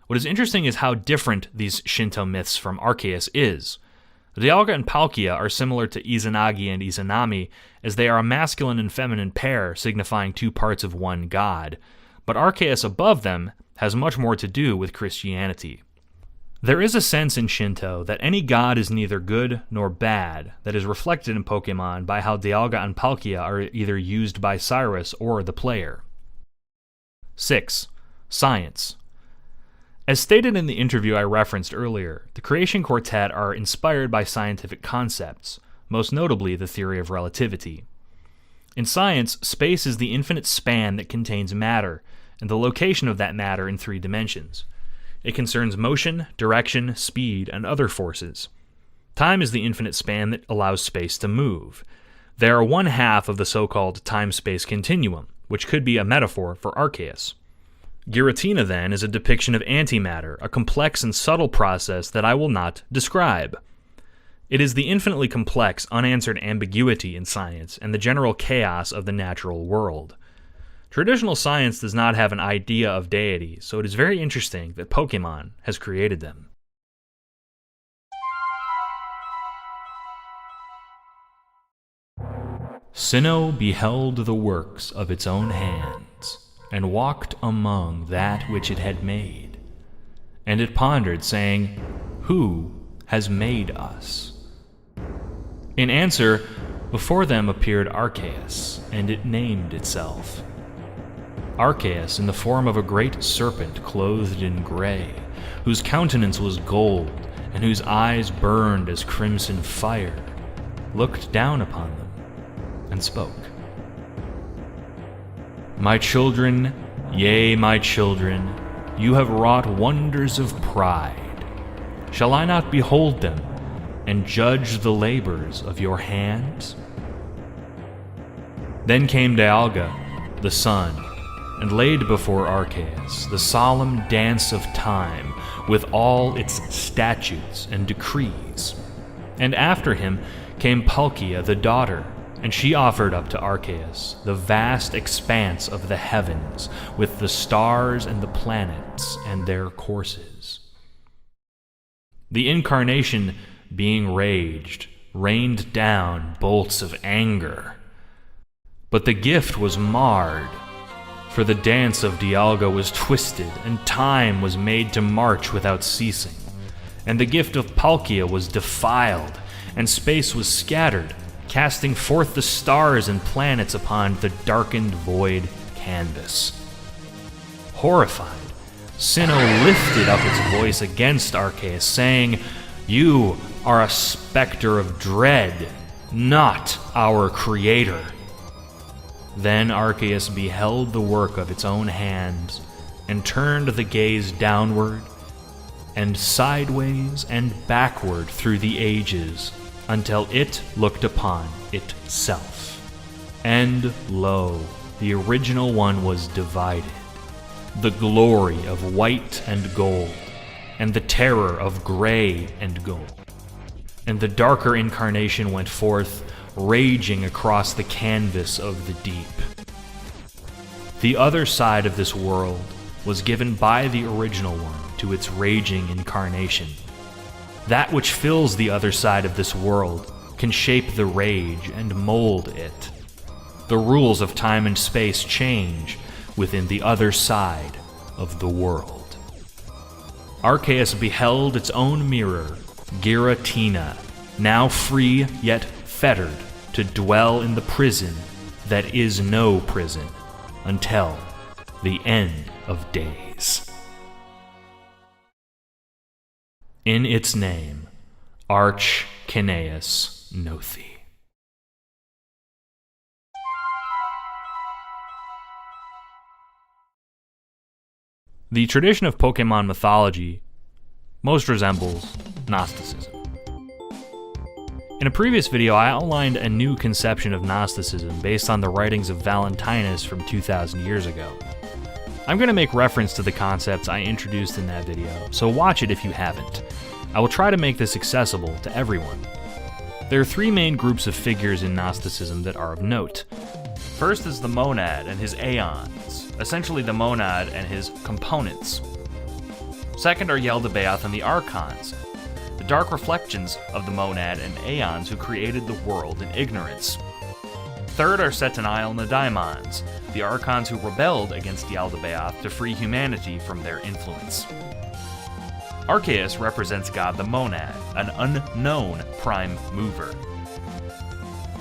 What is interesting is how different these Shinto myths from Arceus is. Dialga and Palkia are similar to Izanagi and Izanami, as they are a masculine and feminine pair signifying two parts of one god, but Arceus above them has much more to do with Christianity. There is a sense in Shinto that any god is neither good nor bad that is reflected in Pokemon by how Dialga and Palkia are either used by Cyrus or the player. 6. Science. As stated in the interview I referenced earlier, the Creation Quartet are inspired by scientific concepts, most notably the theory of relativity. In science, space is the infinite span that contains matter, and the location of that matter in 3 dimensions. It concerns motion, direction, speed, and other forces. Time is the infinite span that allows space to move. They are one half of the so-called time-space continuum, which could be a metaphor for Arceus. Giratina, then, is a depiction of antimatter, a complex and subtle process that I will not describe. It is the infinitely complex, unanswered ambiguity in science and the general chaos of the natural world. Traditional science does not have an idea of deity, so it is very interesting that Pokemon has created them. Sinnoh beheld the works of its own hands, and walked among that which it had made. And it pondered, saying, Who has made us? In answer, before them appeared Arceus, and it named itself. Arceus, in the form of a great serpent clothed in gray, whose countenance was gold, and whose eyes burned as crimson fire, looked down upon them, and spoke. My children, yea, my children, you have wrought wonders of pride. Shall I not behold them, and judge the labors of your hands? Then came Dialga, the sun, and laid before Arceus the solemn dance of time with all its statutes and decrees. And after him came Palkia the daughter, and she offered up to Arceus the vast expanse of the heavens with the stars and the planets and their courses. The incarnation, being raged, rained down bolts of anger. But the gift was marred, for the dance of Dialga was twisted, and time was made to march without ceasing. And the gift of Palkia was defiled, and space was scattered, casting forth the stars and planets upon the darkened void canvas. Horrified, Sinnoh lifted up its voice against Arceus, saying, You are a specter of dread, not our creator. Then Arceus beheld the work of its own hands, and turned the gaze downward and sideways and backward through the ages until it looked upon itself. And lo, the original one was divided, the glory of white and gold, and the terror of gray and gold. And the darker incarnation went forth, raging across the canvas of the deep. The other side of this world was given by the original one to its raging incarnation. That which fills the other side of this world can shape the rage and mold it. The rules of time and space change within the other side of the world. Arceus beheld its own mirror, Giratina, now free yet fettered to dwell in the prison that is no prison until the end of days. In its name, Archkineas Nothi. The tradition of Pokemon mythology most resembles Gnosticism. In a previous video, I outlined a new conception of Gnosticism based on the writings of Valentinus from 2,000 years ago. I'm going to make reference to the concepts I introduced in that video, so watch it if you haven't. I will try to make this accessible to everyone. There are three main groups of figures in Gnosticism that are of note. First is the monad and his aeons, essentially the monad and his components. Second are Yaldabaoth and the archons, the dark reflections of the monad and aeons who created the world in ignorance. Third are Setanail and the daimons, the archons who rebelled against Yaldabaoth to free humanity from their influence. Arceus represents God the Monad, an unknown prime mover.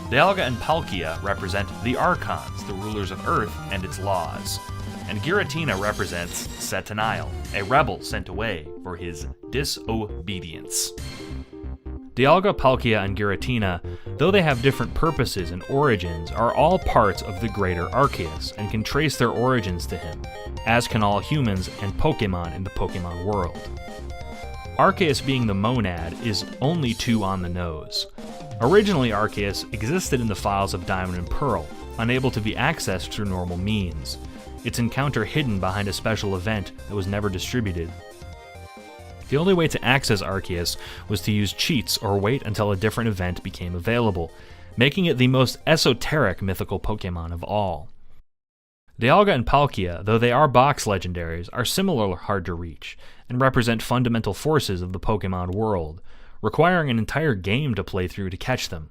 Dialga and Palkia represent the archons, the rulers of Earth and its laws. And Giratina represents Setanail, a rebel sent away for his disobedience. Dialga, Palkia, and Giratina, though they have different purposes and origins, are all parts of the greater Arceus and can trace their origins to him, as can all humans and Pokemon in the Pokemon world. Arceus being the monad is only too on the nose. Originally, Arceus existed in the files of Diamond and Pearl, unable to be accessed through normal means, its encounter hidden behind a special event that was never distributed. The only way to access Arceus was to use cheats or wait until a different event became available, making it the most esoteric mythical Pokemon of all. Dialga and Palkia, though they are box legendaries, are similarly hard to reach, and represent fundamental forces of the Pokemon world, requiring an entire game to play through to catch them.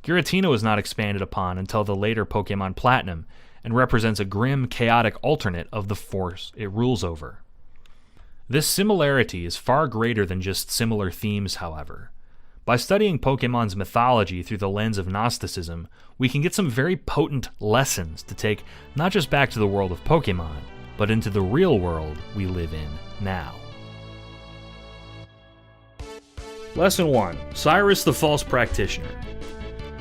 Giratina was not expanded upon until the later Pokemon Platinum, and represents a grim, chaotic alternate of the force it rules over. This similarity is far greater than just similar themes, however. By studying Pokemon's mythology through the lens of Gnosticism, we can get some very potent lessons to take not just back to the world of Pokemon, but into the real world we live in now. Lesson 1. Cyrus the False Practitioner.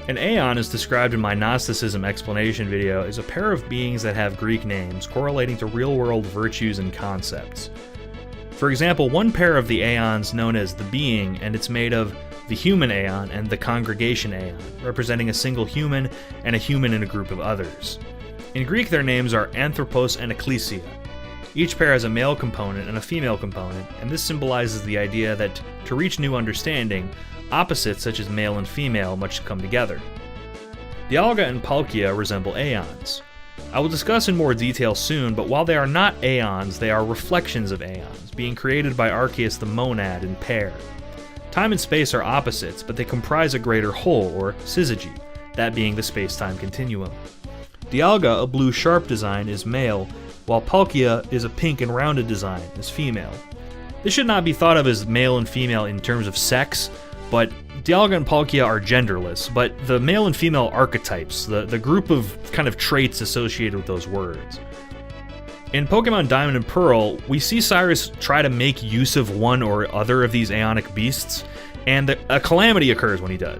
An Aeon, as described in my Gnosticism explanation video, is a pair of beings that have Greek names correlating to real-world virtues and concepts. For example, one pair of the Aeons known as the Being, and it's made of the Human Aeon and the Congregation Aeon, representing a single human and a human in a group of others. In Greek, their names are Anthropos and Ecclesia. Each pair has a male component and a female component, and this symbolizes the idea that, to reach new understanding, opposites such as male and female must come together. Dialga and Palkia resemble Aeons. I will discuss in more detail soon, but while they are not Aeons, they are reflections of Aeons, being created by Arceus the Monad in pair. Time and space are opposites, but they comprise a greater whole, or syzygy, that being the space-time continuum. Dialga, a blue sharp design, is male, while Palkia is a pink and rounded design, is female. This should not be thought of as male and female in terms of sex, but Dialga and Palkia are genderless, but the male and female archetypes, the group of kind of traits associated with those words. In Pokemon Diamond and Pearl, we see Cyrus try to make use of one or other of these Aeonic beasts, and a calamity occurs when he does.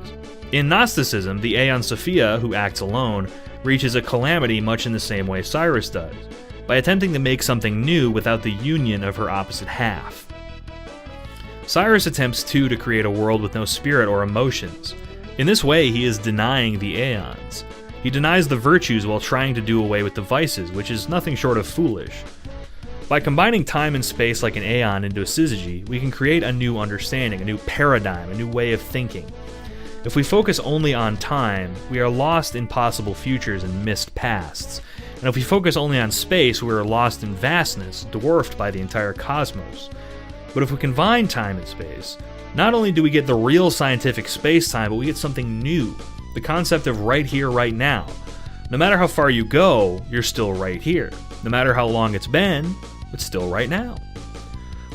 In Gnosticism, the Aeon Sophia, who acts alone, reaches a calamity much in the same way Cyrus does. by attempting to make something new without the union of her opposite half. Cyrus attempts too to create a world with no spirit or emotions. In this way, he is denying the aeons. He denies the virtues while trying to do away with the vices, which is nothing short of foolish. By combining time and space like an aeon into a syzygy, we can create a new understanding, a new paradigm, a new way of thinking. If we focus only on time, we are lost in possible futures and missed pasts. And if we focus only on space, we are lost in vastness, dwarfed by the entire cosmos. But if we combine time and space, not only do we get the real scientific space-time, but we get something new. The concept of right here, right now. No matter how far you go, you're still right here. No matter how long it's been, it's still right now.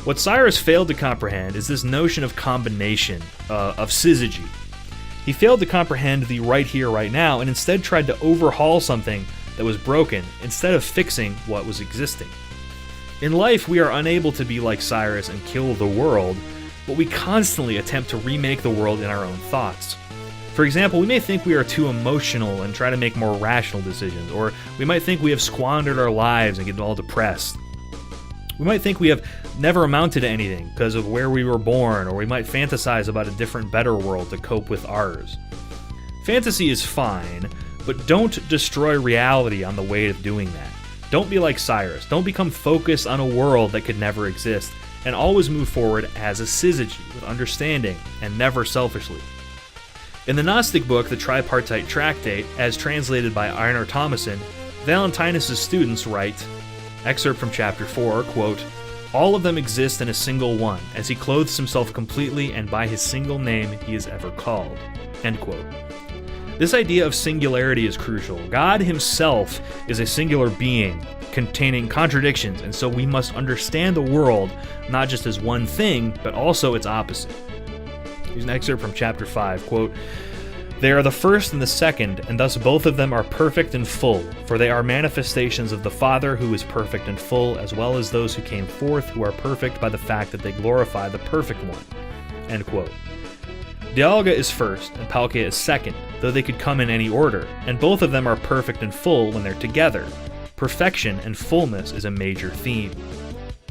What Cyrus failed to comprehend is this notion of combination, of syzygy. He failed to comprehend the right here, right now, and instead tried to overhaul something that was broken, instead of fixing what was existing. In life, we are unable to be like Cyrus and kill the world, but we constantly attempt to remake the world in our own thoughts. For example, we may think we are too emotional and try to make more rational decisions, or we might think we have squandered our lives and get all depressed. We might think we have never amounted to anything because of where we were born, or we might fantasize about a different, better world to cope with ours. Fantasy is fine, but don't destroy reality on the way of doing that. Don't be like Cyrus. Don't become focused on a world that could never exist, and always move forward as a syzygy, with understanding, and never selfishly. In the Gnostic book, the Tripartite Tractate, as translated by Einar Thomason, Valentinus' students write, excerpt from chapter 4, quote, "All of them exist in a single one, as he clothes himself completely, and by his single name he is ever called." End quote. This idea of singularity is crucial. God himself is a singular being, containing contradictions, and so we must understand the world not just as one thing, but also its opposite. Here's an excerpt from chapter 5, quote, "They are the first and the second, and thus both of them are perfect and full, for they are manifestations of the Father who is perfect and full, as well as those who came forth who are perfect by the fact that they glorify the perfect one." End quote. Dialga is first, and Palkia is second, though they could come in any order, and both of them are perfect and full when they're together. Perfection and fullness is a major theme.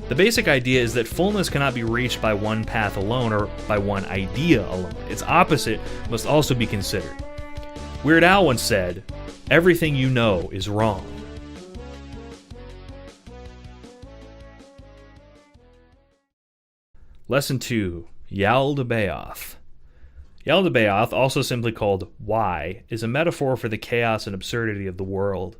The basic idea is that fullness cannot be reached by one path alone or by one idea alone. Its opposite must also be considered. Weird Al once said, "Everything you know is wrong." Lesson 2. Yaldabaoth. Yaldabaoth, also simply called Why, is a metaphor for the chaos and absurdity of the world.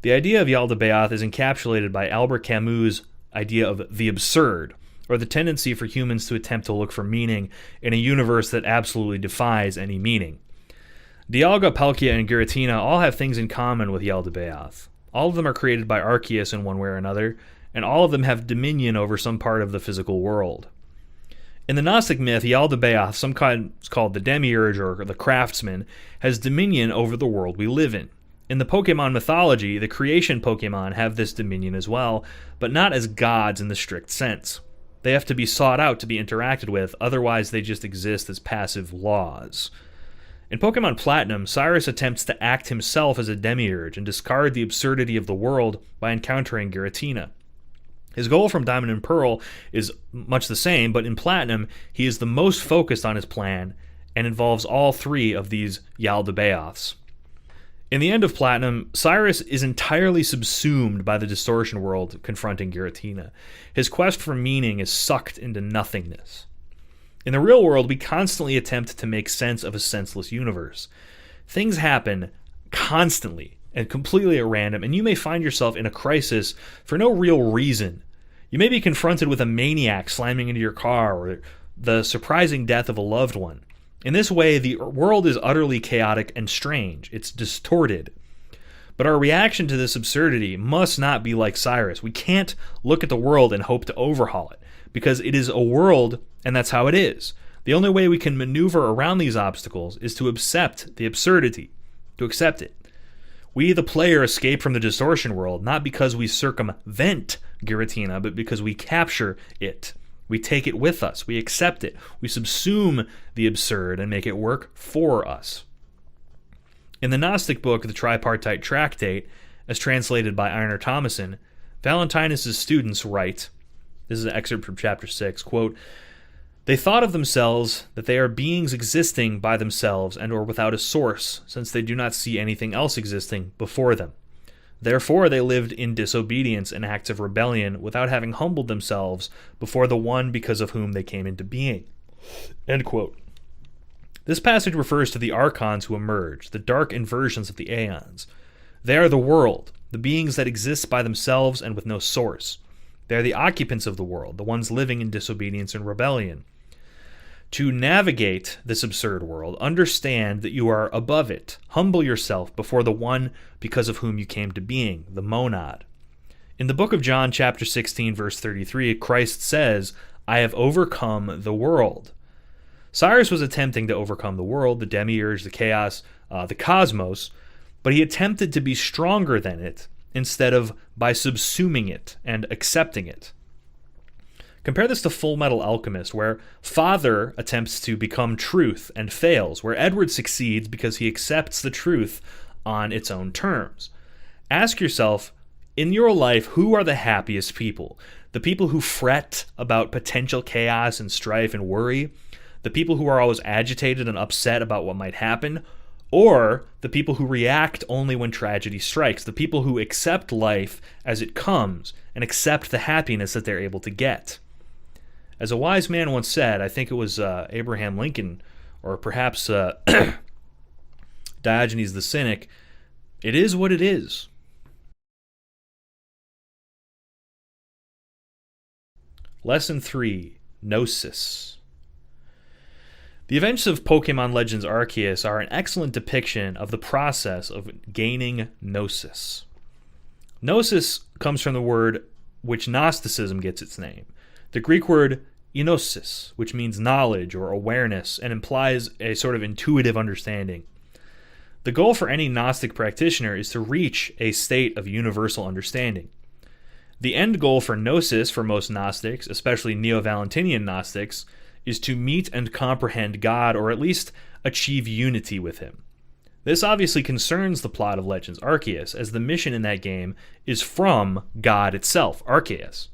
The idea of Yaldabaoth is encapsulated by Albert Camus' idea of the absurd, or the tendency for humans to attempt to look for meaning in a universe that absolutely defies any meaning. Dialga, Palkia, and Giratina all have things in common with Yaldabaoth. All of them are created by Arceus in one way or another, and all of them have dominion over some part of the physical world. In the Gnostic myth, Yaldabaoth, sometimes called the Demiurge or the Craftsman, has dominion over the world we live in. In the Pokemon mythology, the creation Pokemon have this dominion as well, but not as gods in the strict sense. They have to be sought out to be interacted with, otherwise they just exist as passive laws. In Pokemon Platinum, Cyrus attempts to act himself as a Demiurge and discard the absurdity of the world by encountering Giratina. His goal from Diamond and Pearl is much the same, but in Platinum, he is the most focused on his plan and involves all three of these Yaldabaoths. In the end of Platinum, Cyrus is entirely subsumed by the distortion world confronting Giratina. His quest for meaning is sucked into nothingness. In the real world, we constantly attempt to make sense of a senseless universe. Things happen constantly and completely at random, and you may find yourself in a crisis for no real reason. You may be confronted with a maniac slamming into your car or the surprising death of a loved one. In this way, the world is utterly chaotic and strange. It's distorted. But our reaction to this absurdity must not be like Cyrus. We can't look at the world and hope to overhaul it, because it is a world, and that's how it is. The only way we can maneuver around these obstacles is to accept the absurdity, to accept it. We, the player, escape from the distortion world, not because we circumvent Giratina, but because we capture it. We take it with us. We accept it. We subsume the absurd and make it work for us. In the Gnostic book, the Tripartite Tractate, as translated by Einar Thomason, Valentinus' students write, this is an excerpt from chapter 6, quote, "They thought of themselves that they are beings existing by themselves and or without a source, since they do not see anything else existing before them. Therefore they lived in disobedience and acts of rebellion without having humbled themselves before the one because of whom they came into being." End quote. This passage refers to the archons who emerge, the dark inversions of the aeons. They are the world, the beings that exist by themselves and with no source. They are the occupants of the world, the ones living in disobedience and rebellion. To navigate this absurd world, understand that you are above it. Humble yourself before the one because of whom you came to being, the monad. In the book of John, chapter 16, verse 33, Christ says, "I have overcome the world." Cyrus was attempting to overcome the world, the demiurge, the chaos, the cosmos, but he attempted to be stronger than it instead of by subsuming it and accepting it. Compare this to Full Metal Alchemist, where Father attempts to become truth and fails, where Edward succeeds because he accepts the truth on its own terms. Ask yourself, in your life, who are the happiest people? The people who fret about potential chaos and strife and worry? The people who are always agitated and upset about what might happen? Or the people who react only when tragedy strikes? The people who accept life as it comes and accept the happiness that they're able to get? As a wise man once said, I think it was Abraham Lincoln, or perhaps Diogenes the Cynic, it is what it is. Lesson 3, Gnosis. The events of Pokemon Legends Arceus are an excellent depiction of the process of gaining Gnosis. Gnosis comes from the word which Gnosticism gets its name, the Greek word gnosis, which means knowledge or awareness and implies a sort of intuitive understanding. The goal for any Gnostic practitioner is to reach a state of universal understanding. The end goal for Gnosis for most Gnostics, especially Neo-Valentinian Gnostics, is to meet and comprehend God, or at least achieve unity with Him. This obviously concerns the plot of Legends Arceus, as the mission in that game is from God itself, Arceus.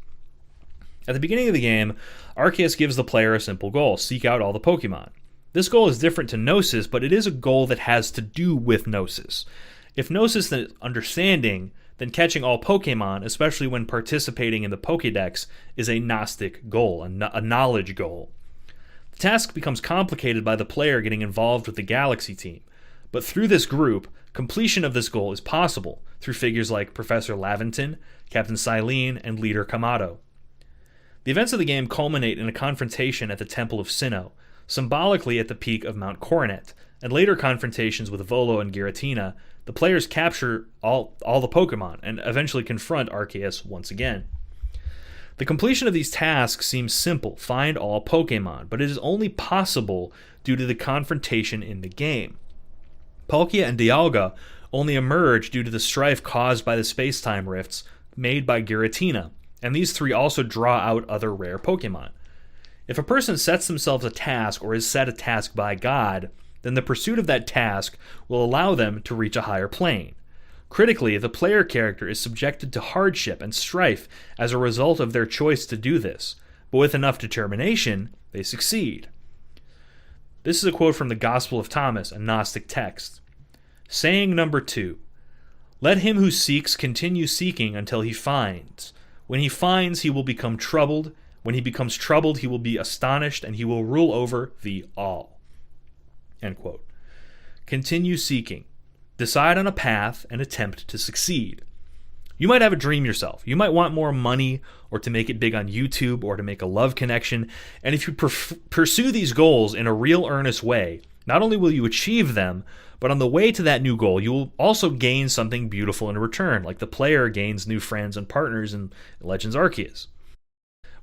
At the beginning of the game, Arceus gives the player a simple goal: seek out all the Pokemon. This goal is different to Gnosis, but it is a goal that has to do with Gnosis. If Gnosis is understanding, then catching all Pokemon, especially when participating in the Pokédex, is a Gnostic goal, a knowledge goal. The task becomes complicated by the player getting involved with the Galaxy team, but through this group, completion of this goal is possible through figures like Professor Laventon, Captain Silene, and Leader Kamado. The events of the game culminate in a confrontation at the Temple of Sinnoh, symbolically at the peak of Mount Coronet, and later confrontations with Volo and Giratina. The players capture all the Pokemon and eventually confront Arceus once again. The completion of these tasks seems simple: find all Pokemon, but it is only possible due to the confrontation in the game. Palkia and Dialga only emerge due to the strife caused by the space-time rifts made by Giratina, and these three also draw out other rare Pokemon. If a person sets themselves a task or is set a task by God, then the pursuit of that task will allow them to reach a higher plane. Critically, the player character is subjected to hardship and strife as a result of their choice to do this, but with enough determination, they succeed. This is a quote from the Gospel of Thomas, a Gnostic text. Saying number 2, "Let him who seeks continue seeking until he finds. When he finds, he will become troubled. When he becomes troubled, he will be astonished, and he will rule over the all." End quote. Continue seeking. Decide on a path and attempt to succeed. You might have a dream yourself. You might want more money, or to make it big on YouTube, or to make a love connection. And if you pursue these goals in a real earnest way, not only will you achieve them, but on the way to that new goal, you will also gain something beautiful in return, like the player gains new friends and partners in Legends Arceus.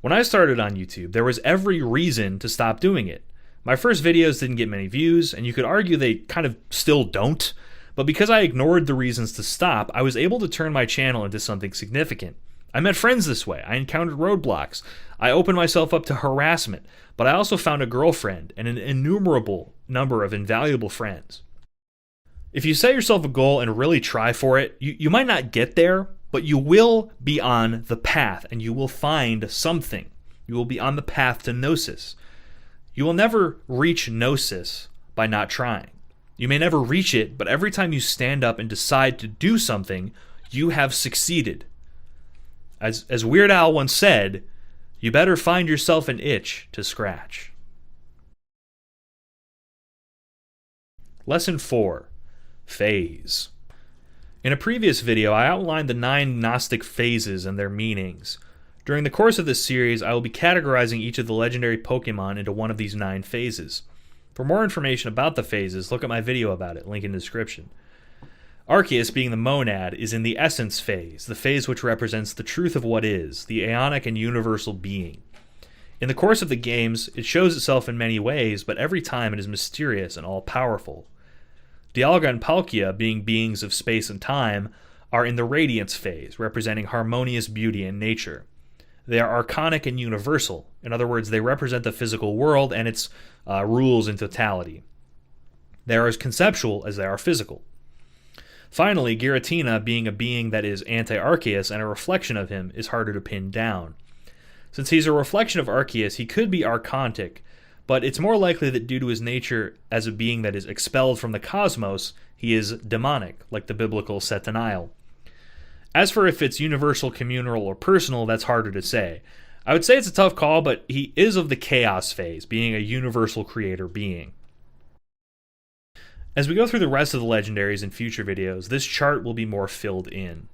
When I started on YouTube, there was every reason to stop doing it. My first videos didn't get many views, and you could argue they kind of still don't, but because I ignored the reasons to stop, I was able to turn my channel into something significant. I met friends this way. I encountered roadblocks. I opened myself up to harassment, but I also found a girlfriend and an innumerable number of invaluable friends. If you set yourself a goal and really try for it, you might not get there, But you will be on the path, and you will find something. You will be on the path to Gnosis. You will never reach Gnosis by not trying. You may never reach it, but every time you stand up and decide to do something, you have succeeded. As Weird Al once said, you better find yourself an itch to scratch. Lesson 4. Phase. In a previous video, I outlined the 9 Gnostic phases and their meanings. During the course of this series, I will be categorizing each of the legendary Pokemon into one of these 9 phases. For more information about the phases, look at my video about it, link in the description. Arceus, being the monad, is in the essence phase, the phase which represents the truth of what is, the aeonic and universal being. In the course of the games, it shows itself in many ways, but every time it is mysterious and all-powerful. Dialga and Palkia, being beings of space and time, are in the radiance phase, representing harmonious beauty and nature. They are archonic and universal. In other words, they represent the physical world and its rules in totality. They are as conceptual as they are physical. Finally, Giratina, being a being that is anti-Arceus and a reflection of him, is harder to pin down. Since he's a reflection of Arceus, he could be archontic, but it's more likely that due to his nature as a being that is expelled from the cosmos, he is demonic, like the biblical Satanael. As for if it's universal, communal, or personal, that's harder to say. I would say it's a tough call, but he is of the chaos phase, being a universal creator being. As we go through the rest of the legendaries in future videos, this chart will be more filled in.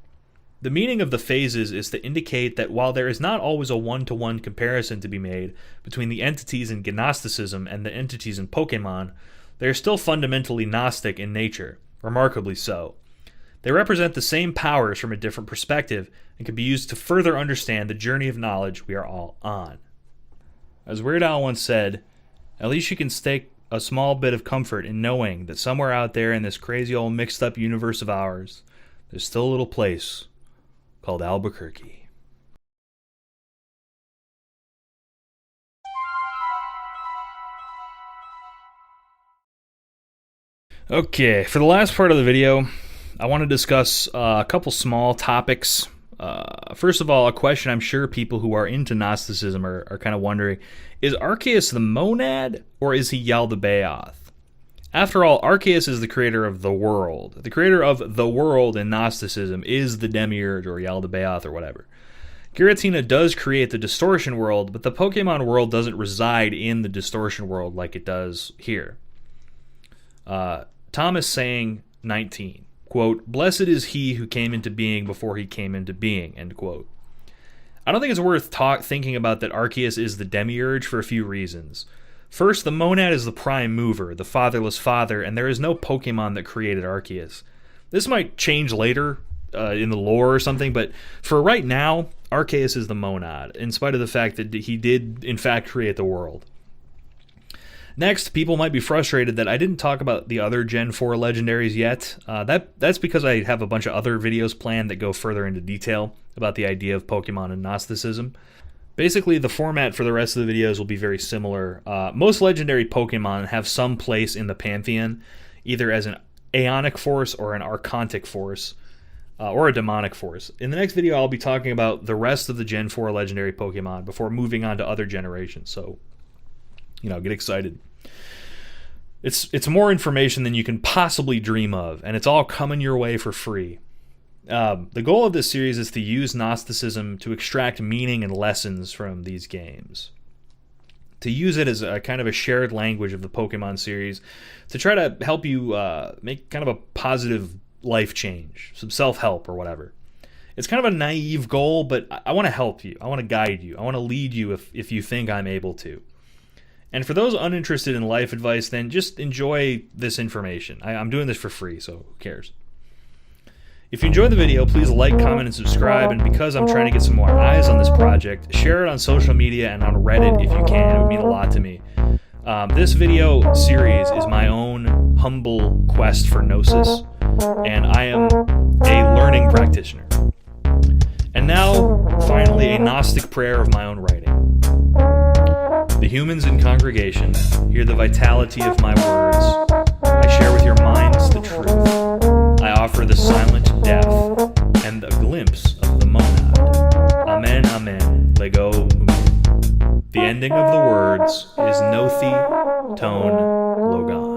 The meaning of the phases is to indicate that while there is not always a one-to-one comparison to be made between the entities in Gnosticism and the entities in Pokemon, they are still fundamentally Gnostic in nature, remarkably so. They represent the same powers from a different perspective and can be used to further understand the journey of knowledge we are all on. As Weird Al once said, at least you can stake a small bit of comfort in knowing that somewhere out there in this crazy old mixed up universe of ours, there's still a little place called Albuquerque. Okay, for the last part of the video, I want to discuss a couple small topics. First of all, a question I'm sure people who are into Gnosticism are kind of wondering, is Arceus the monad, or is he Yaldabaoth? After all, Arceus is the creator of the world. The creator of the world in Gnosticism is the Demiurge or Yaldabaoth or whatever. Giratina does create the distortion world, but the Pokemon world doesn't reside in the distortion world like it does here. Thomas saying 19, quote, "Blessed is he who came into being before he came into being," end quote. I don't think it's worth thinking about that Arceus is the Demiurge for a few reasons. First, the monad is the prime mover, the fatherless father, and there is no Pokemon that created Arceus. This might change later in the lore or something, but for right now, Arceus is the monad, in spite of the fact that he did, in fact, create the world. Next, people might be frustrated that I didn't talk about the other Gen 4 legendaries yet. That's because I have a bunch of other videos planned that go further into detail about the idea of Pokemon and Gnosticism. Basically, the format for the rest of the videos will be very similar. Most legendary Pokemon have some place in the Pantheon, either as an Aeonic force or an Archontic force, or a Demonic force. In the next video, I'll be talking about the rest of the Gen 4 legendary Pokemon before moving on to other generations, so, get excited. It's more information than you can possibly dream of, and it's all coming your way for free. The goal of this series is to use Gnosticism to extract meaning and lessons from these games. To use it as a kind of a shared language of the Pokemon series, to try to help you make kind of a positive life change, some self-help or whatever. It's kind of a naive goal, but I want to help you. I want to guide you. I want to lead you if you think I'm able to. And for those uninterested in life advice, then just enjoy this information. I'm doing this for free, so who cares? If you enjoyed the video, please like, comment, and subscribe. And because I'm trying to get some more eyes on this project, share it on social media and on Reddit if you can. It would mean a lot to me. This video series is my own humble quest for Gnosis, and I am a learning practitioner. And now, finally, a Gnostic prayer of my own writing. The humans in congregation hear the vitality of my words. I share with your minds the truth. I offer the silent death and the glimpse They go. The ending of the words is Nothi Tone Logon.